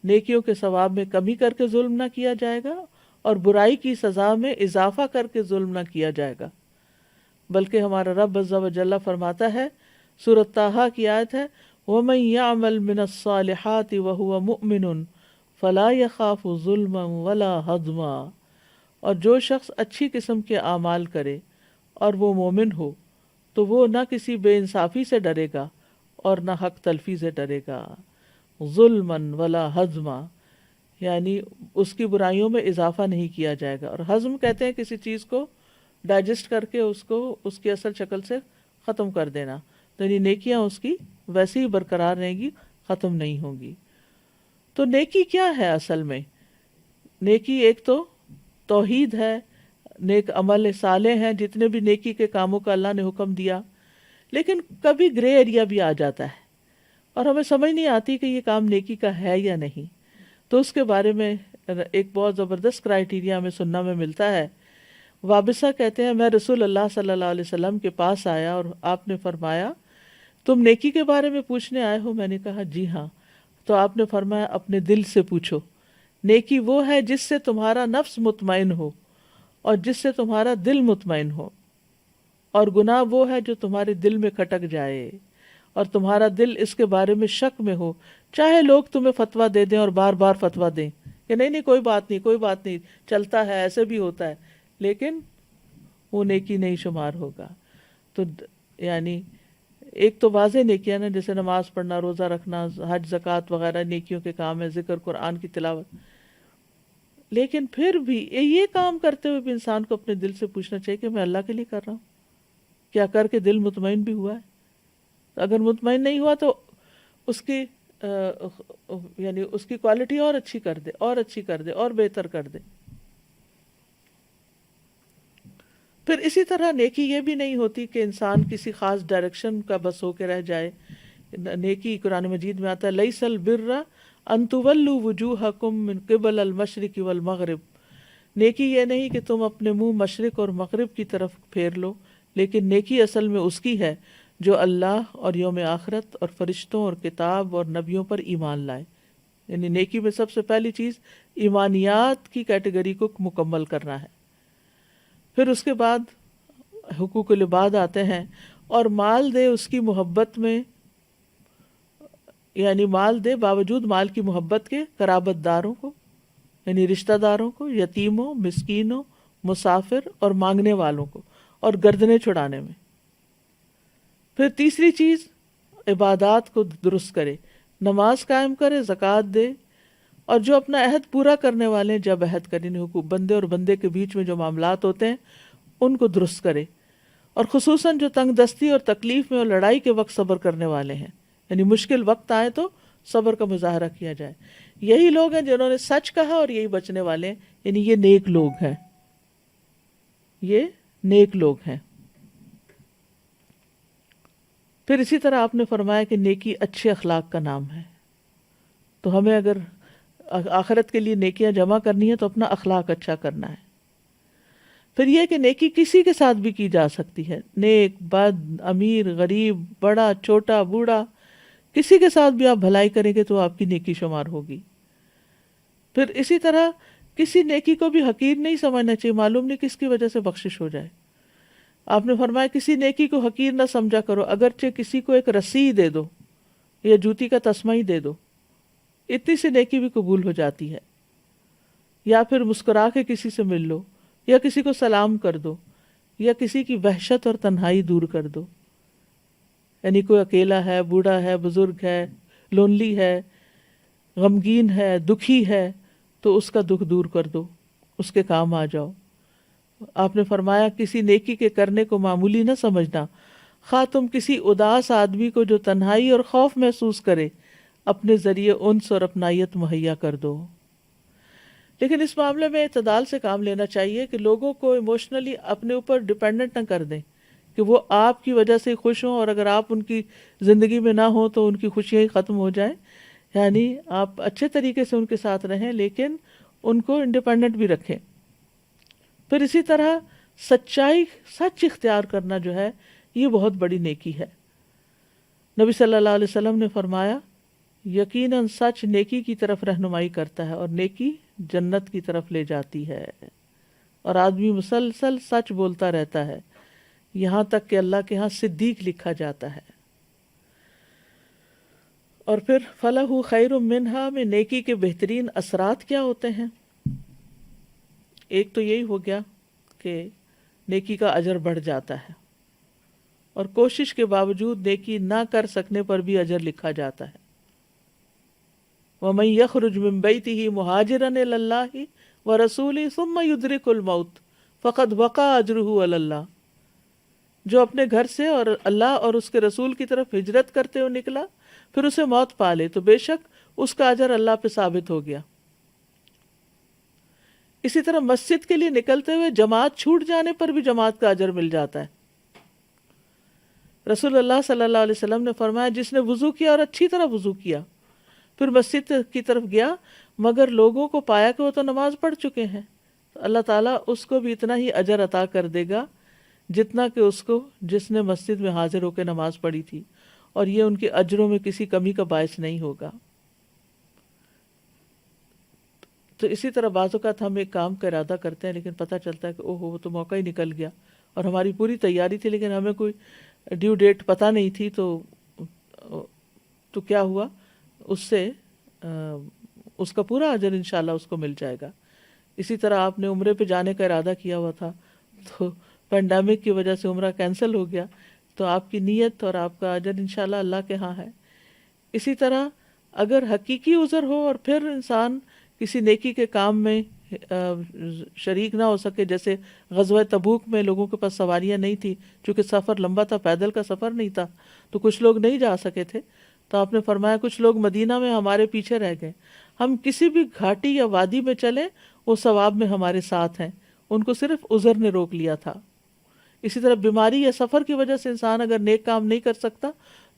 نیکیوں کے ثواب میں کمی کر کے ظلم نہ کیا جائے گا اور برائی کی سزا میں اضافہ کر کے ظلم نہ کیا جائے گا، بلکہ ہمارا رب عز و جل فرماتا ہے، سورۃ طٰہٰ کی آیت ہے وَمَن يَعْمَلْ مِنَ الصَّالِحَاتِ وَهُوَ مُؤْمِنٌ فَلَا يَخَافُ ظُلْمًا وَلَا هَضْمًا، اور جو شخص اچھی قسم کے اعمال کرے اور وہ مومن ہو تو وہ نہ کسی بے انصافی سے ڈرے گا اور نہ حق تلفی سے ڈرے گا. ظلمًا ولا ہضما، یعنی اس کی برائیوں میں اضافہ نہیں کیا جائے گا. اور ہضم کہتے ہیں کسی چیز کو ڈائجسٹ کر کے اس کو اس کی اصل شکل سے ختم کر دینا. یعنی نیکیاں اس کی ویسے ہی برقرار رہیں گی، ختم نہیں ہوں گی. تو نیکی کیا ہے اصل میں؟ نیکی ایک تو توحید ہے، نیک عمل صالح ہیں، جتنے بھی نیکی کے کاموں کا اللہ نے حکم دیا. لیکن کبھی گرے ایریا بھی آ جاتا ہے اور ہمیں سمجھ نہیں آتی کہ یہ کام نیکی کا ہے یا نہیں. تو اس کے بارے میں ایک بہت زبردست کرائیٹیریا ہمیں سننا میں ملتا ہے. وابصہ کہتے ہیں میں رسول اللہ صلی اللہ علیہ وسلم کے پاس آیا اور آپ نے فرمایا تم نیکی کے بارے میں پوچھنے آئے ہو؟ میں نے کہا جی ہاں. تو آپ نے فرمایا اپنے دل سے پوچھو. نیکی وہ ہے جس سے تمہارا نفس مطمئن ہو اور جس سے تمہارا دل مطمئن ہو، اور گناہ وہ ہے جو تمہارے دل میں کھٹک جائے اور تمہارا دل اس کے بارے میں شک میں ہو، چاہے لوگ تمہیں فتویٰ دے دیں اور بار بار فتویٰ دیں کہ نہیں کوئی بات نہیں چلتا ہے، ایسے بھی ہوتا ہے، لیکن وہ نیکی نہیں شمار ہوگا. تو یعنی ایک تو واضح نیکیاں نا، جیسے نماز پڑھنا، روزہ رکھنا، حج، زکوٰۃ وغیرہ نیکیوں کے کام ہے، ذکر قرآن کی تلاوت. لیکن پھر بھی یہ کام کرتے ہوئے بھی انسان کو اپنے دل سے پوچھنا چاہیے کہ میں اللہ کے لیے کر رہا ہوں، کیا کر کے دل مطمئن بھی ہوا ہے؟ اگر مطمئن نہیں ہوا تو اس کی یعنی اس کی کوالٹی اور اچھی کر دے، اور اچھی کر دے، اور بہتر کر دے۔ پھر اسی طرح نیکی یہ بھی نہیں ہوتی کہ انسان کسی خاص ڈائریکشن کا بس ہو کے رہ جائے۔ نیکی قرآن مجید میں آتا ہے لیس البر ان تولوا وجوہکم من قبل المشرق والمغرب، نیکی یہ نہیں کہ تم اپنے منہ مشرق اور مغرب کی طرف پھیر لو، لیکن نیکی اصل میں اس کی ہے جو اللہ اور یوم آخرت اور فرشتوں اور کتاب اور نبیوں پر ایمان لائے۔ یعنی نیکی میں سب سے پہلی چیز ایمانیات کی کیٹیگری کو مکمل کرنا ہے۔ پھر اس کے بعد حقوق العباد آتے ہیں، اور مال دے اس کی محبت میں، یعنی مال دے باوجود مال کی محبت کے قرابت داروں کو، یعنی رشتہ داروں کو، یتیموں، مسکینوں، مسافر اور مانگنے والوں کو، اور گردنیں چھڑانے میں۔ پھر تیسری چیز عبادات کو درست کرے، نماز قائم کرے، زکوٰۃ دے، اور جو اپنا عہد پورا کرنے والے ہیں جب عہد کریں، حقوق بندے اور بندے کے بیچ میں جو معاملات ہوتے ہیں ان کو درست کرے، اور خصوصاً جو تنگ دستی اور تکلیف میں اور لڑائی کے وقت صبر کرنے والے ہیں، یعنی مشکل وقت آئے تو صبر کا مظاہرہ کیا جائے۔ یہی لوگ ہیں جنہوں نے سچ کہا اور یہی بچنے والے ہیں، یعنی یہ نیک لوگ ہیں، یہ نیک لوگ ہیں۔ پھر اسی طرح آپ نے فرمایا کہ نیکی اچھے اخلاق کا نام ہے، تو ہمیں اگر آخرت کے لیے نیکیاں جمع کرنی ہے تو اپنا اخلاق اچھا کرنا ہے۔ پھر یہ کہ نیکی کسی کے ساتھ بھی کی جا سکتی ہے، نیک، بد، امیر، غریب، بڑا، چھوٹا، بوڑھا، کسی کے ساتھ بھی آپ بھلائی کریں گے تو آپ کی نیکی شمار ہوگی۔ پھر اسی طرح کسی نیکی کو بھی حقیر نہیں سمجھنا چاہیے، معلوم نہیں کس کی وجہ سے بخشش ہو جائے۔ آپ نے فرمایا کسی نیکی کو حقیر نہ سمجھا کرو، اگرچہ کسی کو ایک رسی دے دو یا جوتی کا تسمہ ہی دے دو، اتنی سی نیکی بھی قبول ہو جاتی ہے۔ یا پھر مسکرا کے کسی سے مل لو، یا کسی کو سلام کر دو، یا کسی کی وحشت اور تنہائی دور کر دو، یعنی کوئی اکیلا ہے، بوڑھا ہے، بزرگ ہے، لونلی ہے، غمگین ہے، دکھی ہے، تو اس کا دکھ دور کر دو، اس کے کام آ جاؤ۔ آپ نے فرمایا کسی نیکی کے کرنے کو معمولی نہ سمجھنا، خواہ تم کسی اداس آدمی کو جو تنہائی اور خوف محسوس کرے اپنے ذریعے انس اور اپنائیت مہیا کر دو۔ لیکن اس معاملے میں اعتدال سے کام لینا چاہیے کہ لوگوں کو ایموشنلی اپنے اوپر ڈیپینڈنٹ نہ کر دیں کہ وہ آپ کی وجہ سے خوش ہوں، اور اگر آپ ان کی زندگی میں نہ ہوں تو ان کی خوشیاں ہی ختم ہو جائیں۔ یعنی آپ اچھے طریقے سے ان کے ساتھ رہیں، لیکن ان کو انڈیپینڈنٹ بھی رکھیں۔ پھر اسی طرح سچ اختیار کرنا جو ہے یہ بہت بڑی نیکی ہے۔ نبی صلی اللہ علیہ وسلم نے فرمایا یقیناً سچ نیکی کی طرف رہنمائی کرتا ہے، اور نیکی جنت کی طرف لے جاتی ہے، اور آدمی مسلسل سچ بولتا رہتا ہے یہاں تک کہ اللہ کے ہاں صدیق لکھا جاتا ہے۔ اور پھر فَلَهُ خَيْرٌ مِّنْهَا میں نیکی کے بہترین اثرات کیا ہوتے ہیں؟ ایک تو یہی ہو گیا کہ نیکی کا اجر بڑھ جاتا ہے، اور کوشش کے باوجود نیکی نہ کر سکنے پر بھی اجر لکھا جاتا ہے۔ وَمَن يَخْرُجْ مِن بَيْتِهِ مُهَاجِرًا إِلَى اللَّهِ وَرَسُولِهِ ثُمَّ يُدْرِكُ الْمَوْتَ فَقَدْ وَقَعَ أَجْرُهُ عَلَى اللَّهِ، جو اپنے گھر سے اور اللہ اور اس کے رسول کی طرف ہجرت کرتے ہوئے نکلا پھر اسے موت پا لے تو بے شک اس کا اجر اللہ پہ ثابت ہو گیا۔ اسی طرح مسجد کے لیے نکلتے ہوئے جماعت چھوٹ جانے پر بھی جماعت کا اجر مل جاتا ہے۔ رسول اللہ صلی اللہ علیہ وسلم نے فرمایا جس نے وضو کیا اور اچھی طرح وضو کیا پھر مسجد کی طرف گیا مگر لوگوں کو پایا کہ وہ تو نماز پڑھ چکے ہیں، تو اللہ تعالیٰ اس کو بھی اتنا ہی اجر عطا کر دے گا جتنا کہ اس کو جس نے مسجد میں حاضر ہو کے نماز پڑھی تھی، اور یہ ان کے اجروں میں کسی کمی کا باعث نہیں ہوگا۔ تو اسی طرح بعض اوقات ہم ایک کام کا ارادہ کرتے ہیں لیکن پتہ چلتا ہے کہ اوہ وہ تو موقع ہی نکل گیا، اور ہماری پوری تیاری تھی لیکن ہمیں کوئی ڈیو ڈیٹ پتہ نہیں تھی، تو کیا ہوا، اس سے اس کا پورا اجر انشاءاللہ اس کو مل جائے گا۔ اسی طرح آپ نے عمرے پہ جانے کا ارادہ کیا ہوا تھا تو پینڈیمک کی وجہ سے عمرہ کینسل ہو گیا، تو آپ کی نیت اور آپ کا اجر انشاءاللہ اللہ کے ہاں ہے۔ اسی طرح اگر حقیقی عذر ہو اور پھر انسان کسی نیکی کے کام میں شریک نہ ہو سکے، جیسے غزوہ تبوک میں لوگوں کے پاس سواریاں نہیں تھی، چونکہ سفر لمبا تھا، پیدل کا سفر نہیں تھا، تو کچھ لوگ نہیں جا سکے تھے، تو آپ نے فرمایا کچھ لوگ مدینہ میں ہمارے پیچھے رہ گئے، ہم کسی بھی گھاٹی یا وادی میں چلیں وہ ثواب میں ہمارے ساتھ ہیں، ان کو صرف عذر نے روک لیا تھا۔ اسی طرح بیماری یا سفر کی وجہ سے انسان اگر نیک کام نہیں کر سکتا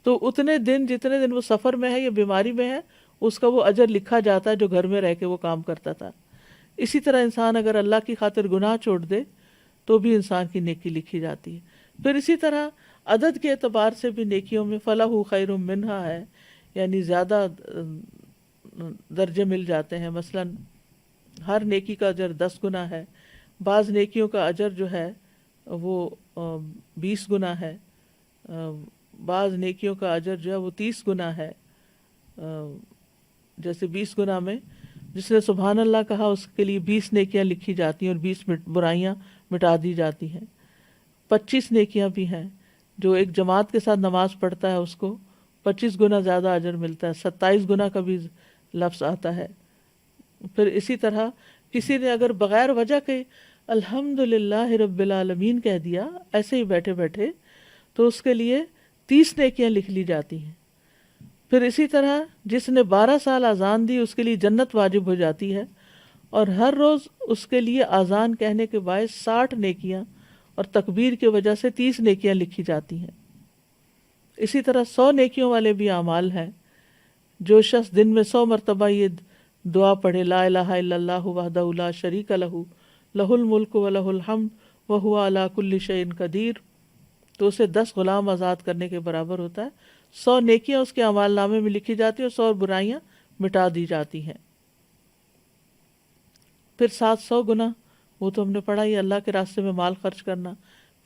تو اتنے دن جتنے دن وہ سفر میں ہے یا بیماری میں ہے اس کا وہ اجر لکھا جاتا ہے جو گھر میں رہ کے وہ کام کرتا تھا۔ اسی طرح انسان اگر اللہ کی خاطر گناہ چھوڑ دے تو بھی انسان کی نیکی لکھی جاتی ہے۔ پھر اسی طرح عدد کے اعتبار سے بھی نیکیوں میں فلاح خیر منہا ہے، یعنی زیادہ درجے مل جاتے ہیں۔ مثلا ہر نیکی کا اجر 10 گنا ہے، بعض نیکیوں کا اجر جو ہے وہ 20 گنا ہے، بعض نیکیوں کا اجر جو ہے وہ 30 گنا ہے۔ جیسے 20 گنا میں جس نے سبحان اللہ کہا اس کے لیے 20 نیکیاں لکھی جاتی ہیں اور 20 برائیاں مٹا دی جاتی ہیں۔ 25 نیکیاں بھی ہیں، جو ایک جماعت کے ساتھ نماز پڑھتا ہے اس کو 25 گنا زیادہ اجر ملتا ہے، 27 گنا کا بھی لفظ آتا ہے۔ پھر اسی طرح کسی نے اگر بغیر وجہ کے الحمدللہ رب العالمین کہہ دیا ایسے ہی بیٹھے بیٹھے تو اس کے لیے 30 نیکیاں لکھ لی جاتی ہیں۔ پھر اسی طرح جس نے 12 سال اذان دی اس کے لیے جنت واجب ہو جاتی ہے، اور ہر روز اس کے لیے اذان کہنے کے باعث 60 نیکیاں اور تکبیر کی وجہ سے 30 نیکیاں لکھی جاتی ہیں۔ اسی طرح 100 نیکیوں والے بھی اعمال ہیں۔ جو شخص دن میں 100 مرتبہ یہ دعا پڑھے لا الہ الا اللہ وحدہ لا شریک لہ لہ الملک ولہ الحمد وہو علی کل شیء قدیر، تو اسے 10 غلام آزاد کرنے کے برابر ہوتا ہے۔ 100 نیکیاں اس کے اعمال نامے میں لکھی جاتی ہیں اور 100 برائیاں مٹا دی جاتی ہیں۔ پھر 700 گنا وہ تو ہم نے پڑھا ہی، اللہ کے راستے میں مال خرچ کرنا،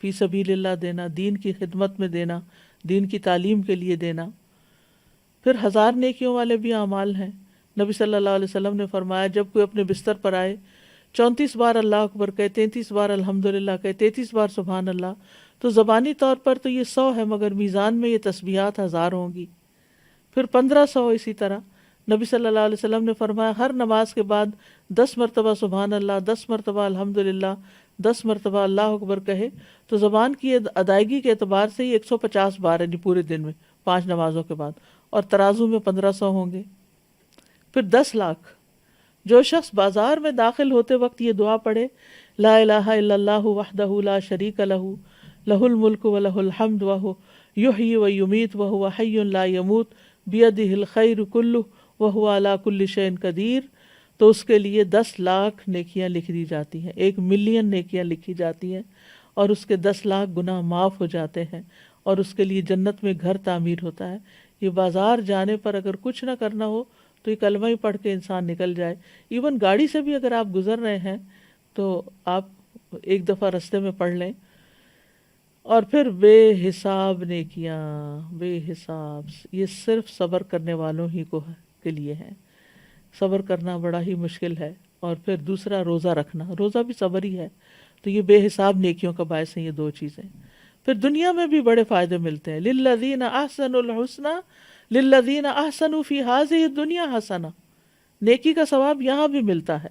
فی سبیل اللہ دینا، دین کی خدمت میں دینا، دین کی تعلیم کے لیے دینا۔ پھر 1000 نیکیوں والے بھی اعمال ہیں۔ نبی صلی اللہ علیہ وسلم نے فرمایا جب کوئی اپنے بستر پر آئے 34 بار اللہ اکبر کہے، 33 بار الحمدللہ کہے، 33 بار سبحان اللہ، تو زبانی طور پر تو یہ 100 ہے مگر میزان میں یہ تسبیحات 1000 ہوں گی۔ پھر 1500 اسی طرح نبی صلی اللہ علیہ وسلم نے فرمایا ہر نماز کے بعد 10 مرتبہ سبحان اللہ، 10 مرتبہ الحمدللہ، 10 مرتبہ اللہ اکبر کہے تو زبان کی ادائیگی کے اعتبار سے یہ 150 بار ہے پورے دن میں 5 نمازوں کے بعد، اور ترازو میں 1500 ہوں گے۔ پھر 10 لاکھ جو شخص بازار میں داخل ہوتے وقت یہ دعا پڑھے لا الہ الا اللہ وحدہ لا شریک لہ لہ الملک ولہ الحمد وہو یحیی و یمیت وہو حی لا یموت بیدہ الخیر کلہ وہو علی کل شیء قدیر، تو اس کے لیے 10 لاکھ نیکیاں لکھ دی جاتی ہیں، 1 ملین نیکیاں لکھی جاتی ہیں، اور اس کے 10 لاکھ گناہ معاف ہو جاتے ہیں، اور اس کے لیے جنت میں گھر تعمیر ہوتا ہے۔ یہ بازار جانے پر اگر کچھ نہ کرنا ہو تو یہ کلمہ ہی پڑھ کے انسان نکل جائے۔ ایون گاڑی سے بھی اگر آپ گزر رہے ہیں تو آپ ایک دفعہ رستے میں پڑھ لیں۔ اور پھر بے حساب نیکیاں، بے حساب، یہ صرف صبر کرنے والوں ہی کے لیے ہے۔ صبر کرنا بڑا ہی مشکل ہے۔ اور پھر دوسرا روزہ رکھنا، روزہ بھی صبر ہی ہے، تو یہ بے حساب نیکیوں کا باعث ہیں یہ 2 چیزیں۔ پھر دنیا میں بھی بڑے فائدے ملتے ہیں۔ للذین احسنوا الحسنى للذین احسنوا فی ہذہ الدنیا حسنہ، نیکی کا ثواب یہاں بھی ملتا ہے۔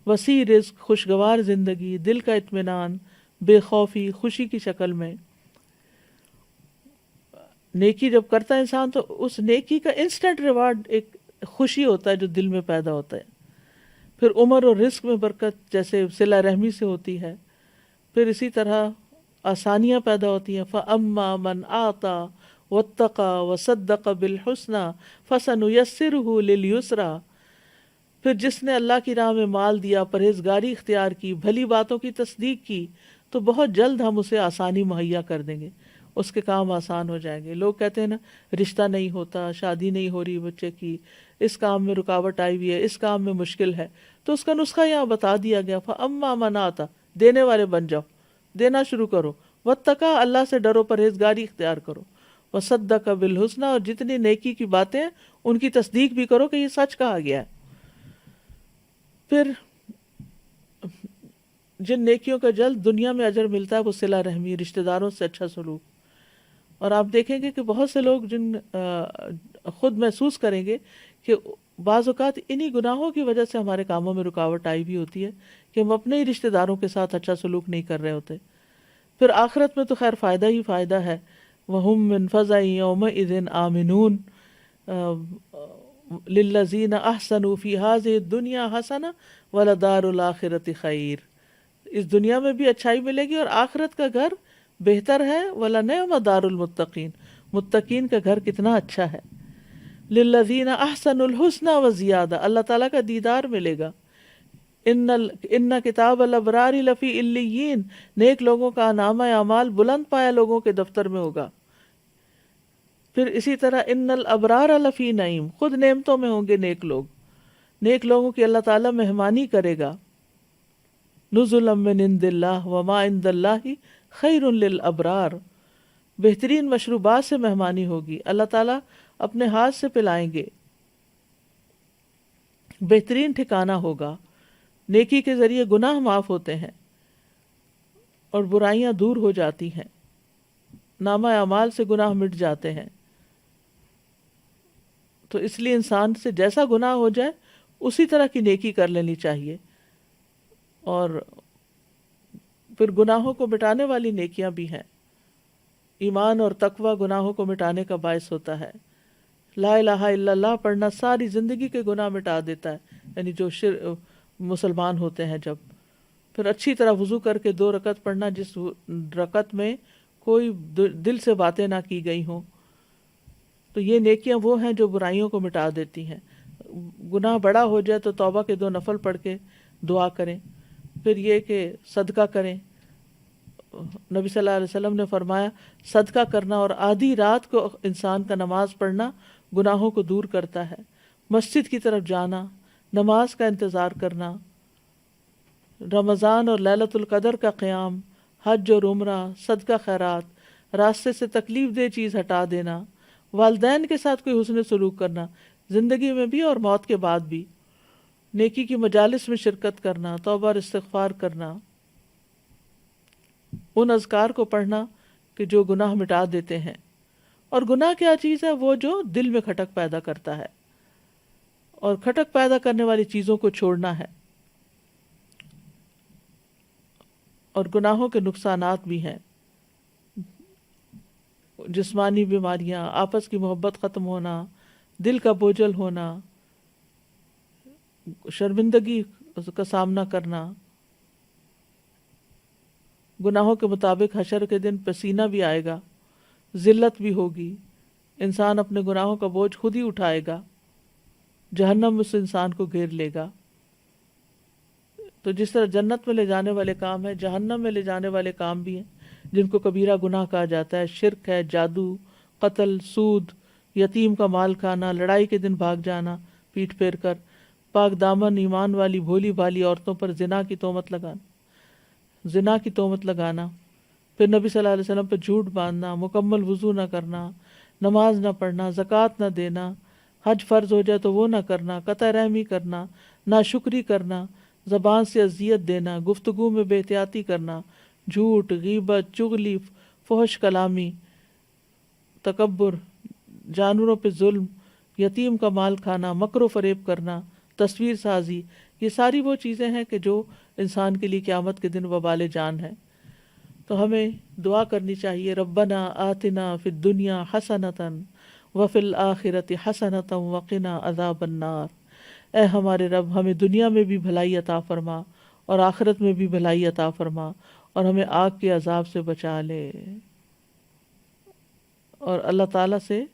وسیع رزق، خوشگوار زندگی، دل کا اطمینان، بے خوفی، خوشی کی شکل میں۔ نیکی جب کرتا ہے انسان تو اس نیکی کا انسٹنٹ ریوارڈ ایک خوشی ہوتا ہے جو دل میں پیدا ہوتا ہے۔ پھر عمر اور رزق میں برکت جیسے صلہ رحمی سے ہوتی ہے۔ پھر اسی طرح آسانیاں پیدا ہوتی ہیں۔ فَأَمَّا مَنْ آتَى وَاتَّقَى وَصَدَّقَ بِالْحُسْنَى فَسَنُيَسِّرُهُ لِلْيُسْرَى، پھر جس نے اللہ کی راہ میں مال دیا، پرہیزگاری اختیار کی، بھلی باتوں کی تصدیق کی، تو بہت جلد ہم اسے آسانی مہیا کر دیں گے، اس کے کام آسان ہو جائیں گے۔ لوگ کہتے ہیں نا رشتہ نہیں ہوتا، شادی نہیں ہو رہی بچے کی، اس کام میں رکاوٹ آئی ہوئی ہے، اس کام میں مشکل ہے، تو اس کا نسخہ یہاں بتا دیا گیا۔ فَأَمَّا مَنْ آتَى، دینے والے بن جاؤ، دینا شروع کرو۔ وَاتَّقَى، اللہ سے ڈرو، پرہیزگاری اختیار کرو۔ وَصَدَّقَ بِالْحُسْنَى، اور جتنی نیکی کی باتیں ان کی تصدیق بھی کرو کہ یہ سچ کہا گیا ہے۔ پھر جن نیکیوں کا جلد دنیا میں اجر ملتا ہے وہ صلہ رحمی، رشتہ داروں سے اچھا سلوک۔ اور آپ دیکھیں گے کہ بہت سے لوگ جن خود محسوس کریں گے کہ بعض اوقات انہی گناہوں کی وجہ سے ہمارے کاموں میں رکاوٹ آئی بھی ہوتی ہے کہ ہم اپنے ہی رشتہ داروں کے ساتھ اچھا سلوک نہیں کر رہے ہوتے۔ پھر آخرت میں تو خیر فائدہ ہی فائدہ ہے۔ وَهُم مِّن فَزَعٍ يَوْمَئِذٍ آمِنُونَ، للذین احسنوا فی ہذہ الدنیا حسنہ ولدار الآخرۃ خیر، اس دنیا میں بھی اچھائی ملے گی اور آخرت کا گھر بہتر ہے، ولنعم دار المتقین، متقین کا گھر کتنا اچھا ہے۔ للذین احسنوا الحسنى وزیادہ، اللہ تعالیٰ کا دیدار ملے گا۔ ان کتاب الابرار لفی علیین، نیک لوگوں کا نامہ اعمال بلند پایا لوگوں کے دفتر میں ہوگا۔ پھر اسی طرح ان الابرار لفی نعیم، خود نعمتوں میں ہوں گے نیک لوگ، نیک لوگوں کی اللہ تعالیٰ مہمانی کرے گا۔ نزلا من عند اللہ وما عند اللہ خیر للابرار، بہترین مشروبات سے مہمانی ہوگی، اللہ تعالیٰ اپنے ہاتھ سے پلائیں گے، بہترین ٹھکانہ ہوگا۔ نیکی کے ذریعے گناہ معاف ہوتے ہیں اور برائیاں دور ہو جاتی ہیں، نامہ اعمال سے گناہ مٹ جاتے ہیں۔ تو اس لیے انسان سے جیسا گناہ ہو جائے اسی طرح کی نیکی کر لینی چاہیے، اور پھر گناہوں کو مٹانے والی نیکیاں بھی ہیں۔ ایمان اور تقوی گناہوں کو مٹانے کا باعث ہوتا ہے۔ لا الہ الا اللہ پڑھنا ساری زندگی کے گناہ مٹا دیتا ہے، یعنی جو مسلمان ہوتے ہیں جب۔ پھر اچھی طرح وضو کر کے 2 رکعت پڑھنا، جس رکعت میں کوئی دل سے باتیں نہ کی گئی ہوں، تو یہ نیکیاں وہ ہیں جو برائیوں کو مٹا دیتی ہیں۔ گناہ بڑا ہو جائے تو توبہ کے 2 نفل پڑھ کے دعا کریں، پھر یہ کہ صدقہ کریں۔ نبی صلی اللہ علیہ وسلم نے فرمایا صدقہ کرنا اور آدھی رات کو انسان کا نماز پڑھنا گناہوں کو دور کرتا ہے۔ مسجد کی طرف جانا، نماز کا انتظار کرنا، رمضان اور لیلۃ القدر کا قیام، حج اور عمرہ، صدقہ خیرات، راستے سے تکلیف دہ چیز ہٹا دینا، والدین کے ساتھ کوئی حسن سلوک کرنا، زندگی میں بھی اور موت کے بعد بھی، نیکی کی مجالس میں شرکت کرنا، توبہ اور استغفار کرنا، ان اذکار کو پڑھنا کہ جو گناہ مٹا دیتے ہیں۔ اور گناہ کیا چیز ہے؟ وہ جو دل میں کھٹک پیدا کرتا ہے، اور کھٹک پیدا کرنے والی چیزوں کو چھوڑنا ہے۔ اور گناہوں کے نقصانات بھی ہیں، جسمانی بیماریاں، آپس کی محبت ختم ہونا، دل کا بوجھل ہونا، شرمندگی کا سامنا کرنا۔ گناہوں کے مطابق حشر کے دن پسینہ بھی آئے گا، ذلت بھی ہوگی، انسان اپنے گناہوں کا بوجھ خود ہی اٹھائے گا، جہنم اس انسان کو گھیر لے گا۔ تو جس طرح جنت میں لے جانے والے کام ہیں، جہنم میں لے جانے والے کام بھی ہیں، جن کو کبیرہ گناہ کہا جاتا ہے۔ شرک ہے، جادو، قتل، سود، یتیم کا مال کھانا، لڑائی کے دن بھاگ جانا پیٹھ پھیر کر، پاک دامن ایمان والی بھولی بھالی عورتوں پر زنا کی تہمت لگانا، پھر نبی صلی اللہ علیہ وسلم پہ جھوٹ باندھنا، مکمل وضو نہ کرنا، نماز نہ پڑھنا، زکوٰۃ نہ دینا، حج فرض ہو جائے تو وہ نہ کرنا، قطع رحمی کرنا، ناشکری کرنا، زبان سے اذیت دینا، گفتگو میں بے احتیاطی کرنا، جھوٹ، غیبت، چغلی، فحش کلامی، تکبر، جانوروں پہ ظلم، یتیم کا مال کھانا، مکر و فریب کرنا، تصویر سازی، یہ ساری وہ چیزیں ہیں کہ جو انسان کے لیے قیامت کے دن وبال جان ہے۔ تو ہمیں دعا کرنی چاہیے، ربنا آتنا فی الدنیا حسنۃ وفی الآخرۃ حسنۃ وقنا عذاب النار، اے ہمارے رب ہمیں دنیا میں بھی بھلائی عطا فرما اور آخرت میں بھی بھلائی عطا فرما، اور ہمیں آگ کے عذاب سے بچا لے۔ اور اللہ تعالیٰ سے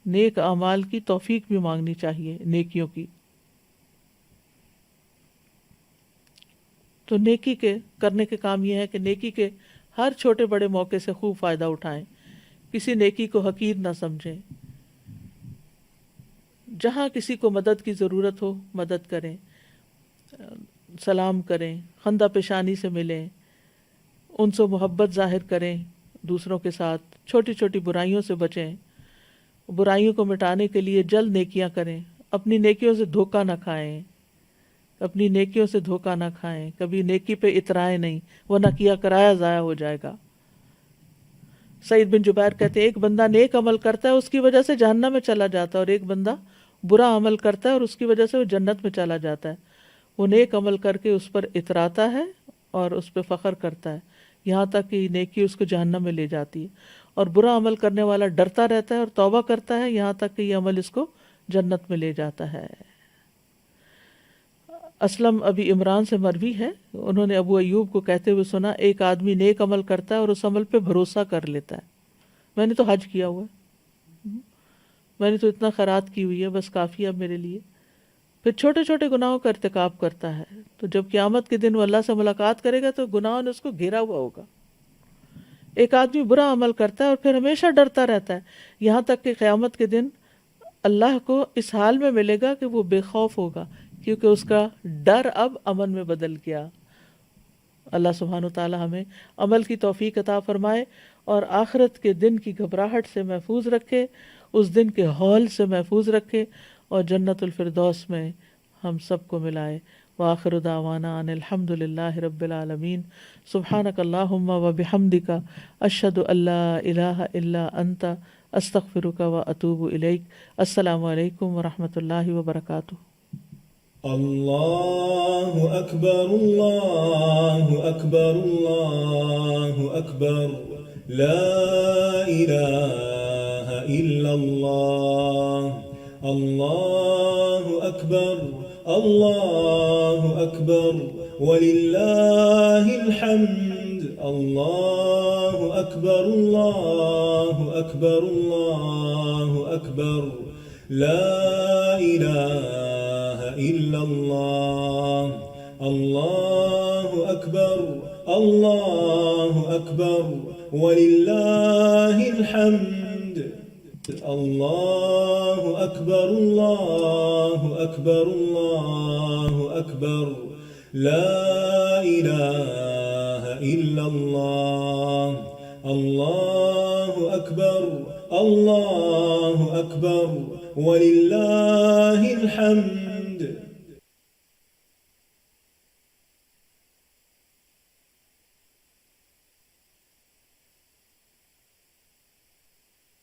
نیک اعمال کی توفیق بھی مانگنی چاہیے، نیکیوں کی۔ تو نیکی کے کرنے کے کام یہ ہے کہ نیکی کے ہر چھوٹے بڑے موقع سے خوب فائدہ اٹھائیں، کسی نیکی کو حقیر نہ سمجھیں، جہاں کسی کو مدد کی ضرورت ہو مدد کریں، سلام کریں، خندہ پیشانی سے ملیں، ان سے محبت ظاہر کریں دوسروں کے ساتھ، چھوٹی چھوٹی برائیوں سے بچیں، برائیوں کو مٹانے کے لیے جلد نیکیاں کریں، اپنی نیکیوں سے دھوکہ نہ کھائیں، کبھی نیکی پہ اترائیں نہیں، ورنہ کیا کرایا ضائع ہو جائے گا۔ سعید بن جبیر کہتے ہیں ایک بندہ نیک عمل کرتا ہے اس کی وجہ سے جہنم میں چلا جاتا ہے، اور ایک بندہ برا عمل کرتا ہے اور اس کی وجہ سے وہ جنت میں چلا جاتا ہے۔ وہ نیک عمل کر کے اس پر اتراتا ہے اور اس پہ فخر کرتا ہے، یہاں تک کہ نیکی اس کو جہنم میں لے جاتی ہے۔ اور برا عمل کرنے والا ڈرتا رہتا ہے اور توبہ کرتا ہے یہاں تک کہ یہ عمل اس کو جنت میں لے جاتا ہے۔ اسلم ابی عمران سے مروی ہے، انہوں نے ابو ایوب کو کہتے ہوئے سنا، ایک آدمی نیک عمل کرتا ہے اور اس عمل پہ بھروسہ کر لیتا ہے، میں نے تو حج کیا ہوا ہے، میں نے تو اتنا خیرات کی ہوئی ہے، بس کافی اب میرے لیے، پھر چھوٹے چھوٹے گناہوں کا ارتکاب کرتا ہے، تو جب قیامت کے دن وہ اللہ سے ملاقات کرے گا تو گناہوں نے اس کو گھیرا ہوا ہوگا۔ ایک آدمی برا عمل کرتا ہے اور پھر ہمیشہ ڈرتا رہتا ہے یہاں تک کہ قیامت کے دن اللہ کو اس حال میں ملے گا کہ وہ بے خوف ہوگا، کیونکہ اس کا ڈر اب امن میں بدل گیا۔ اللہ سبحانہ وتعالی ہمیں عمل کی توفیق عطا فرمائے اور آخرت کے دن کی گھبراہٹ سے محفوظ رکھے، اس دن کے ہول سے محفوظ رکھے اور جنت الفردوس میں ہم سب کو ملائے۔ وآخر دعوانا ان الحمد للہ رب العالمین۔ سبحانک اللہم وبحمدک، اشہد ان لا الہ الا انت، استغفرک واتوب الیک۔ السلام علیکم ورحمۃ اللہ وبرکاتہ۔ اللہ اکبر اللہ اکبر اللہ اکبر، لا الہ الا اللہ، اللہ اکبر اللہ اکبر وللہ الحمد، اللہ اکبر اللہ اکبر اللہ اکبر، لا الہ الا اللہ، اللہ اکبر اللہ اکبر وللہ الحمد، اللہ اکبر اللہ اکبر اللہ اکبر، لا الہ الا اللہ، اللہ اکبر اللہ اکبر وللہ الحمد۔